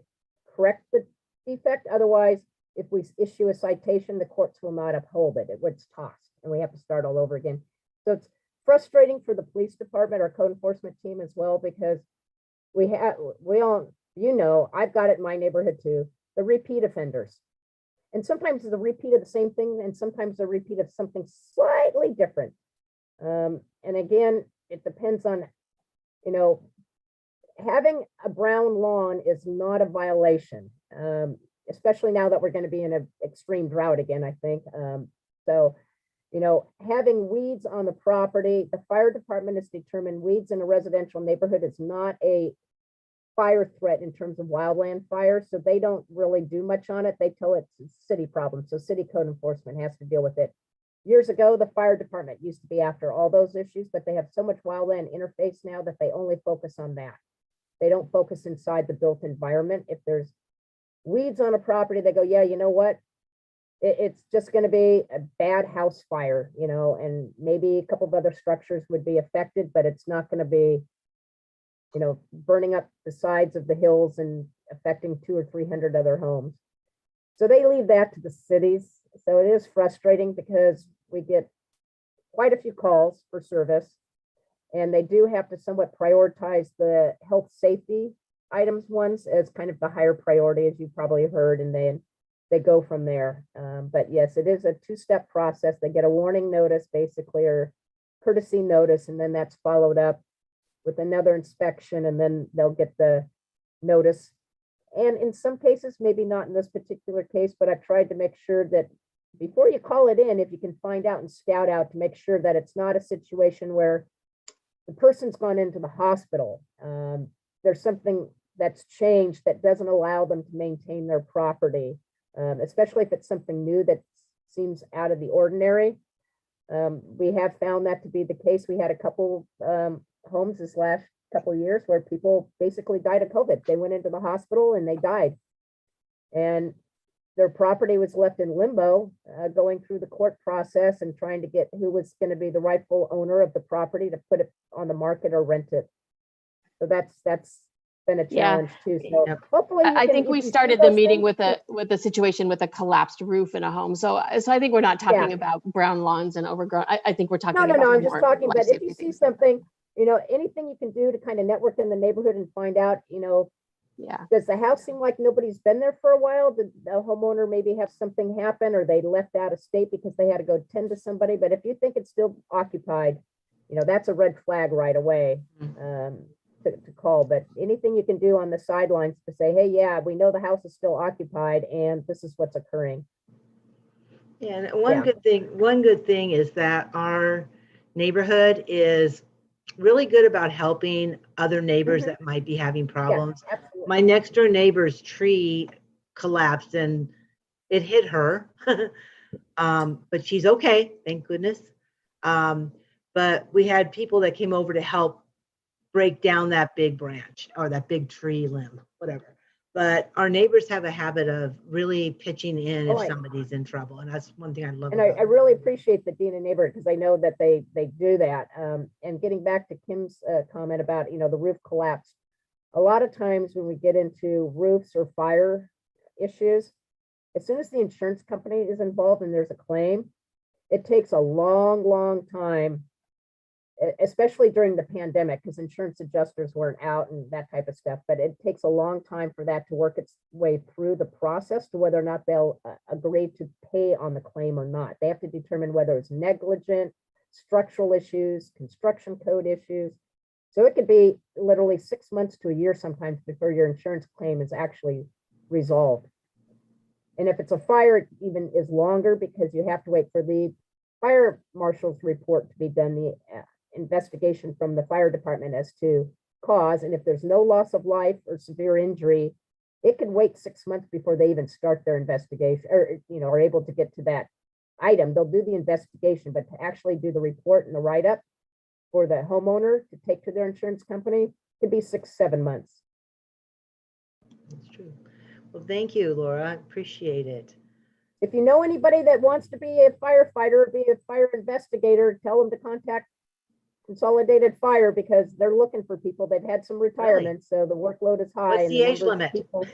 correct the defect. Otherwise, if we issue a citation, the courts will not uphold it. It's tossed, and we have to start all over again. So it's frustrating for the police department, our code enforcement team as well, because we all, I've got it in my neighborhood too, the repeat offenders. And sometimes it's a repeat of the same thing, and sometimes a repeat of something slightly different. And again, it depends on, having a brown lawn is not a violation, especially now that we're going to be in an extreme drought again, I think. Having weeds on the property, the fire department has determined weeds in a residential neighborhood is not a fire threat in terms of wildland fire, so they don't really do much on it. They tell it's a city problem, so city code enforcement has to deal with it. Years ago, the fire department used to be after all those issues, but they have so much wildland interface now that they only focus on that. They don't focus inside the built environment. If there's weeds on a property, they go, yeah, you know what? It's just going to be a bad house fire, and maybe a couple of other structures would be affected, but it's not going to be, burning up the sides of the hills and affecting 200 or 300 other homes. So they leave that to the cities. So it is frustrating because we get quite a few calls for service, and they do have to somewhat prioritize the health safety items ones as kind of the higher priority, as you probably heard, and then they go from there. But yes, it is a two-step process. They get a warning notice basically, or courtesy notice, and then that's followed up with another inspection, and then they'll get the notice. And in some cases, maybe not in this particular case, but I've tried to make sure that before you call it in, if you can find out and scout out to make sure that it's not a situation where the person's gone into the hospital. There's something that's changed that doesn't allow them to maintain their property, especially if it's something new that seems out of the ordinary. We have found that to be the case. We had a couple homes this last couple of years where people basically died of COVID. They went into the hospital and they died. And their property was left in limbo, going through the court process and trying to get who was going to be the rightful owner of the property to put it on the market or rent it. So that's been a challenge too. So hopefully I think we started the meeting with a situation with a collapsed roof in a home. So I think we're not talking about brown lawns and overgrown. I think we're talking about I'm just talking about if you see something, anything you can do to kind of network in the neighborhood and find out, does the house seem like nobody's been there for a while? Did the homeowner maybe have something happen, or they left out of state because they had to go tend to somebody? But if you think it's still occupied, that's a red flag right away to call. But anything you can do on the sidelines to say, hey, yeah, we know the house is still occupied and this is what's occurring. And one good thing is that our neighborhood is really good about helping other neighbors that might be having problems. Yeah, my next door neighbor's tree collapsed and it hit her. But she's okay, thank goodness. But we had people that came over to help break down that big branch or that big tree limb, whatever. But our neighbors have a habit of really pitching in if Oh, somebody's in trouble. And that's one thing I love. And I about really appreciate the Dean and neighborhood because I know that they do that. And getting back to Kim's comment about, you know, the roof collapse. A lot of times when we get into roofs or fire issues, as soon as the insurance company is involved and there's a claim, it takes a long time, especially during the pandemic, because insurance adjusters weren't out and that type of stuff. But it takes a long time for that to work its way through the process to whether or not they'll agree to pay on the claim or not. They have to determine whether it's negligent, structural issues, construction code issues. So it could be literally 6 months to a year sometimes before your insurance claim is actually resolved. And if it's a fire, it even is longer because you have to wait for the fire marshal's report to be done, the investigation from the fire department as to cause. And if there's no loss of life or severe injury, it can wait 6 months before they even start their investigation or, you know, are able to get to that item. They'll do the investigation, but to actually do the report and the write-up for the homeowner to take to their insurance company could be 6-7 months. That's true. Well, thank you, Laura. I appreciate it. If you know anybody that wants to be a firefighter, be a fire investigator, tell them to contact Consolidated Fire because they're looking for people. They've had some retirements, so the workload is high. What's and the age number of limit? people-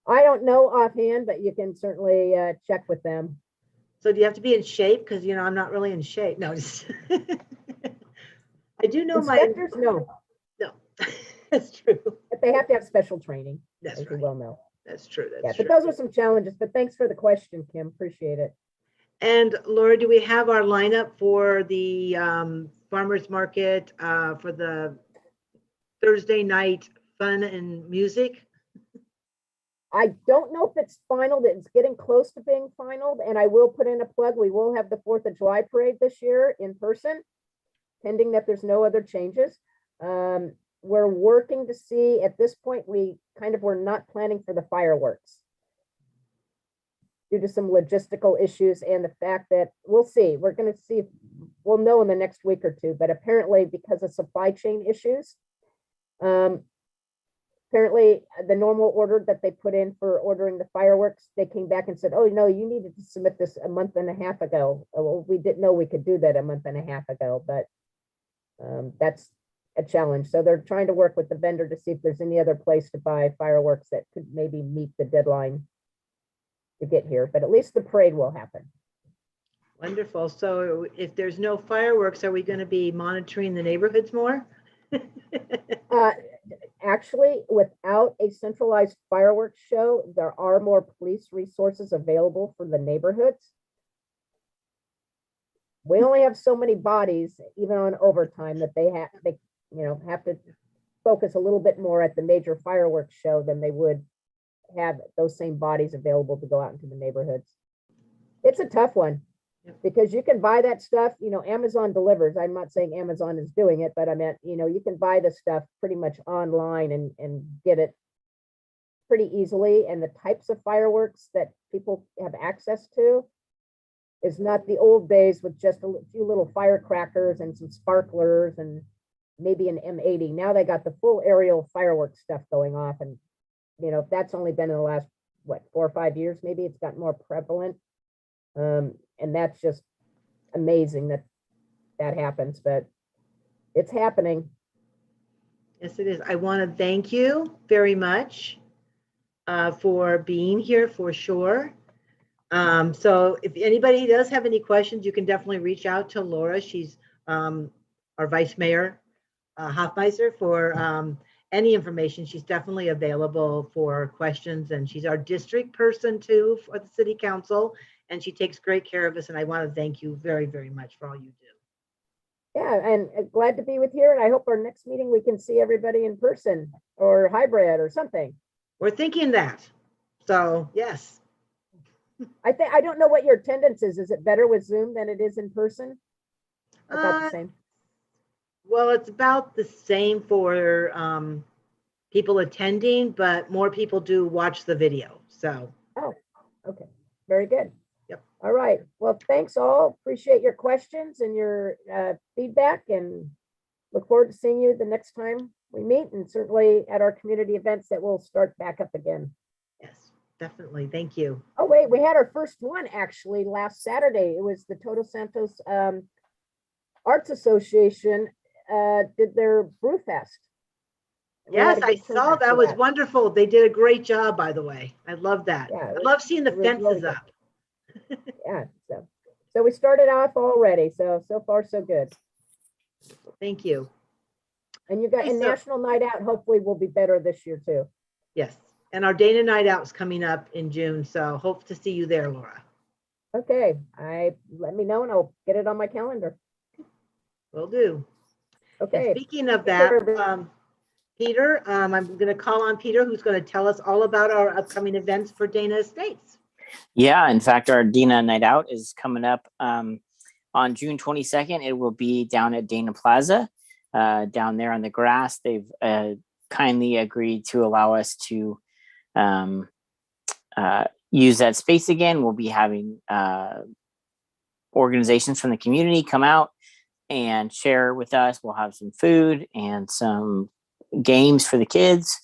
I don't know offhand, but you can certainly check with them. So do you have to be in shape? Because, you know, I'm not really in shape. No, just I do know my, Inspectors, no, no, that's true. but they have to have special training, That's as you right. well know. That's true. Yeah, That's but true. those are some challenges, but thanks for the question, Kim. Appreciate it. And Laura, do we have our lineup for the farmers market for the Thursday night fun and music? I don't know if it's final, it's getting close to being final, and I will put in a plug. We will have the 4th of July parade this year in person, pending that there's no other changes. We're working to see, at this point, we kind of were not planning for the fireworks due to some logistical issues and the fact that we'll see, we're going to see, we'll know in the next week or two, but apparently because of supply chain issues, apparently the normal order that they put in for ordering the fireworks, they came back and said, oh, no, you needed to submit this a month and a half ago. Well, we didn't know we could do that a month and a half ago, but that's a challenge. So they're trying to work with the vendor to see if there's any other place to buy fireworks that could maybe meet the deadline to get here, but at least the parade will happen. Wonderful. So if there's no fireworks, are we going to be monitoring the neighborhoods more? Actually, without a centralized fireworks show, there are more police resources available for the neighborhoods. We only have so many bodies, even on overtime, that they have to focus a little bit more at the major fireworks show than they would have those same bodies available to go out into the neighborhoods. It's a tough one because you can buy that stuff, you know, Amazon delivers. I'm not saying Amazon is doing it, but I meant, you know, you can buy the stuff pretty much online and get it pretty easily. And the types of fireworks that people have access to is not the old days with just a few little firecrackers and some sparklers and maybe an M80. Now they got the full aerial fireworks stuff going off. And, you know, that's only been in the last, what, 4 or 5 years, maybe it's gotten more prevalent. And that's just amazing that that happens, but it's happening. Yes, it is. I want to thank you very much for being here for sure. So if anybody does have any questions, you can definitely reach out to Laura. She's our Vice Mayor Hoffmeister for any information. She's definitely available for questions, and she's our district person too for the City Council, and she takes great care of us. And I want to thank you very, very much for all you do. Yeah, and glad to be with you. And I hope our next meeting we can see everybody in person or hybrid or something. We're thinking that. So yes. I don't know what your attendance is. Is it better with Zoom than it is in person? About the same. Well, it's about the same for people attending, but more people do watch the video. So. Oh, okay. Very good. All right. Well, thanks all. Appreciate your questions and your feedback, and look forward to seeing you the next time we meet, and certainly at our community events that will start back up again. Yes, definitely. Thank you. Oh, wait, we had our first one actually last Saturday. It was the Todos Santos Arts Association did their Brew Fest. We had Yes, a I good saw turnout that for was wonderful. They did a great job, by the way. I love that. Yeah, I love seeing the it was really fences good. up. Yeah, so we started off already, so far so good. Thank you. And you got Hey, a so- National Night Out hopefully will be better this year too. Yes, and our Dana Night Out is coming up in June, so hope to see you there, Laura. Okay, let me know and I'll get it on my calendar. Will do. And Okay. speaking of Peter, that, Peter, I'm going to call on Peter, who's going to tell us all about our upcoming events for Dana Estates. Yeah, in fact, our Dana Night Out is coming up on June 22nd. It will be down at Dana Plaza, down there on the grass. They've kindly agreed to allow us to use that space again. We'll be having organizations from the community come out and share with us. We'll have some food and some games for the kids.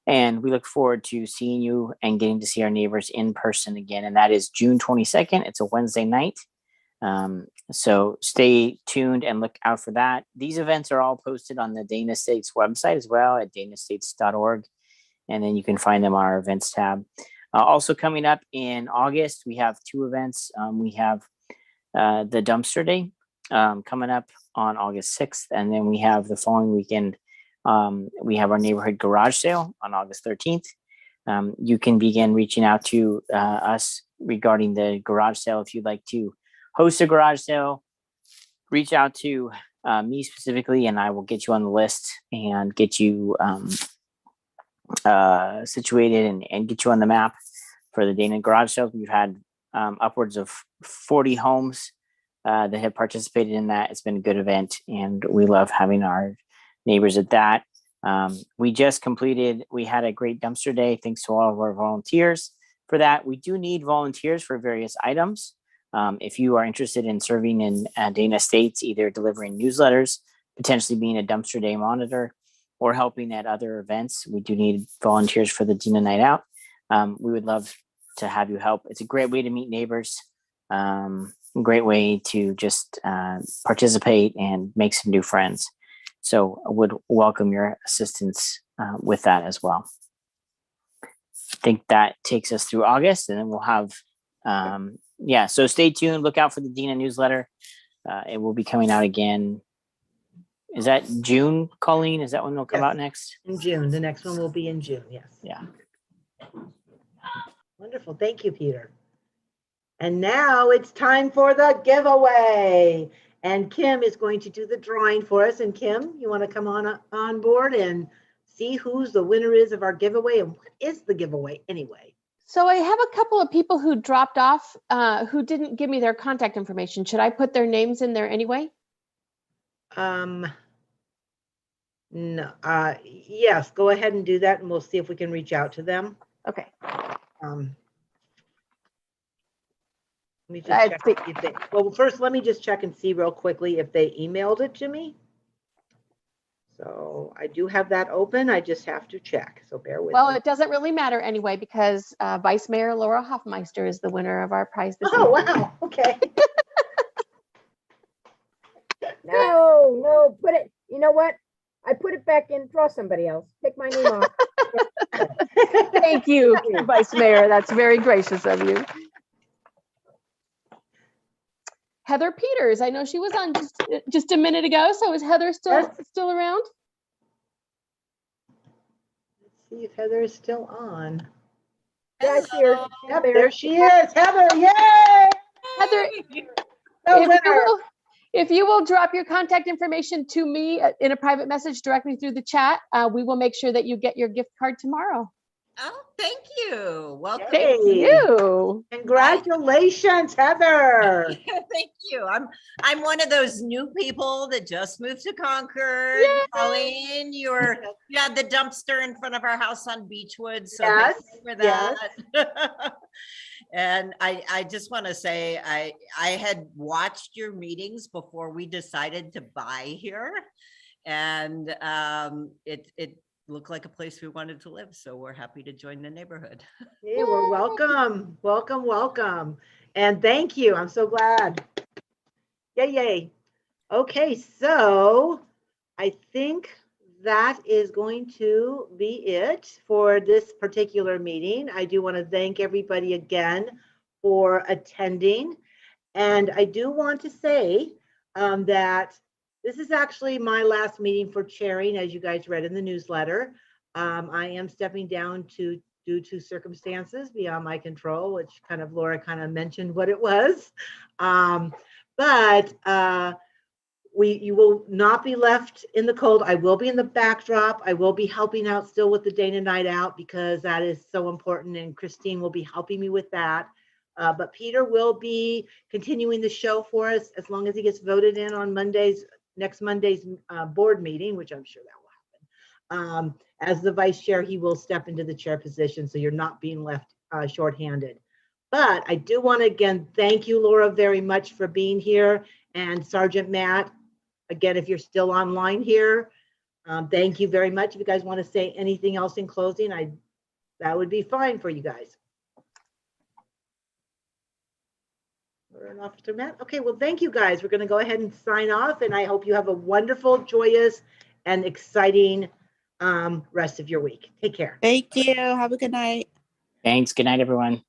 And we look forward to seeing you and getting to see our neighbors in person again. And that is June 22nd. It's a Wednesday night. So stay tuned and look out for that. These events are all posted on the Dana Estates website as well at danastates.org. And then you can find them on our events tab. Also coming up in August, we have two events. We have the Dumpster Day coming up on August 6th. And then we have the following weekend, we have our neighborhood garage sale on August 13th. You can begin reaching out to us regarding the garage sale. If you'd like to host a garage sale, reach out to me specifically, and I will get you on the list and get you situated and get you on the map for the Dana garage sales. We've had upwards of 40 homes that have participated in that. It's been a good event, and we love having our neighbors at that. We had a great dumpster day thanks to all of our volunteers for that. We do need volunteers for various items. If you are interested in serving in Dana Estates, either delivering newsletters, potentially being a dumpster day monitor, or helping at other events, we do need volunteers for the Dana Night Out. We would love to have you help. It's a great way to meet neighbors, great way to just participate and make some new friends. So I would welcome your assistance with that as well. I think that takes us through August, and then we'll have, so stay tuned. Look out for the Dana newsletter. It will be coming out again. Is that June, Colleen? Is that when it'll come out next? In June. The next one will be in June. Yes. Yeah. Wonderful. Thank you, Peter. And now it's time for the giveaway. And Kim is going to do the drawing for us. And Kim, you want to come on board and see who's the winner is of our giveaway? And what is the giveaway anyway? So I have a couple of people who dropped off who didn't give me their contact information. Should I put their names in there anyway? No. Yes, go ahead and do that, and we'll see if we can reach out to them. Okay. Let me just check if they, well, first, let me just check and see real quickly if they emailed it to me. So I do have that open. I just have to check. So bear with Well, me. it doesn't really matter anyway, because Vice Mayor Laura Hoffmeister is the winner of our prize this Oh, evening. wow. Okay. No, put it, you know what? I put it back in, draw somebody else. Take my name off. Thank you, Vice Mayor. That's very gracious of you. Heather Peters. I know she was on just a minute ago. So is Heather still around? Let's see if Heather is still on. Yeah, I see her. Yep, there she is. Heather, yay! Heather, The winner. if you will drop your contact information to me in a private message directly through the chat, we will make sure that you get your gift card tomorrow. Oh, thank you. Welcome. Yay. Thank you. Congratulations, Heather. Thank you. I'm one of those new people that just moved to Concord. Yay. Colleen, you had the dumpster in front of our house on Beechwood, so Yes, thank you for that. And I just want to say, I had watched your meetings before we decided to buy here. And it looked like a place we wanted to live. So we're happy to join the neighborhood. Hey, we're welcome, welcome, welcome. And thank you. I'm so glad. Yay, yay. Okay, so I think that is going to be it for this particular meeting. I do want to thank everybody again for attending. And I do want to say that this is actually my last meeting for chairing, as you guys read in the newsletter. I am stepping down due to circumstances beyond my control, which Laura mentioned what it was. You will not be left in the cold. I will be in the backdrop. I will be helping out still with the Dana Night Out because that is so important, and Christine will be helping me with that. But Peter will be continuing the show for us as long as he gets voted in on next Monday's board meeting, which I'm sure that will happen. As the vice chair, he will step into the chair position, so you're not being left shorthanded. But I do want to again thank you, Laura, very much for being here, and Sergeant Matt. Again, if you're still online here, thank you very much. If you guys want to say anything else in closing, that would be fine for you guys. Officer Matt. Okay, well, thank you guys. We're going to go ahead and sign off, and I hope you have a wonderful, joyous, and exciting rest of your week. Take care. Thank you. Have a good night. Thanks. Good night, everyone.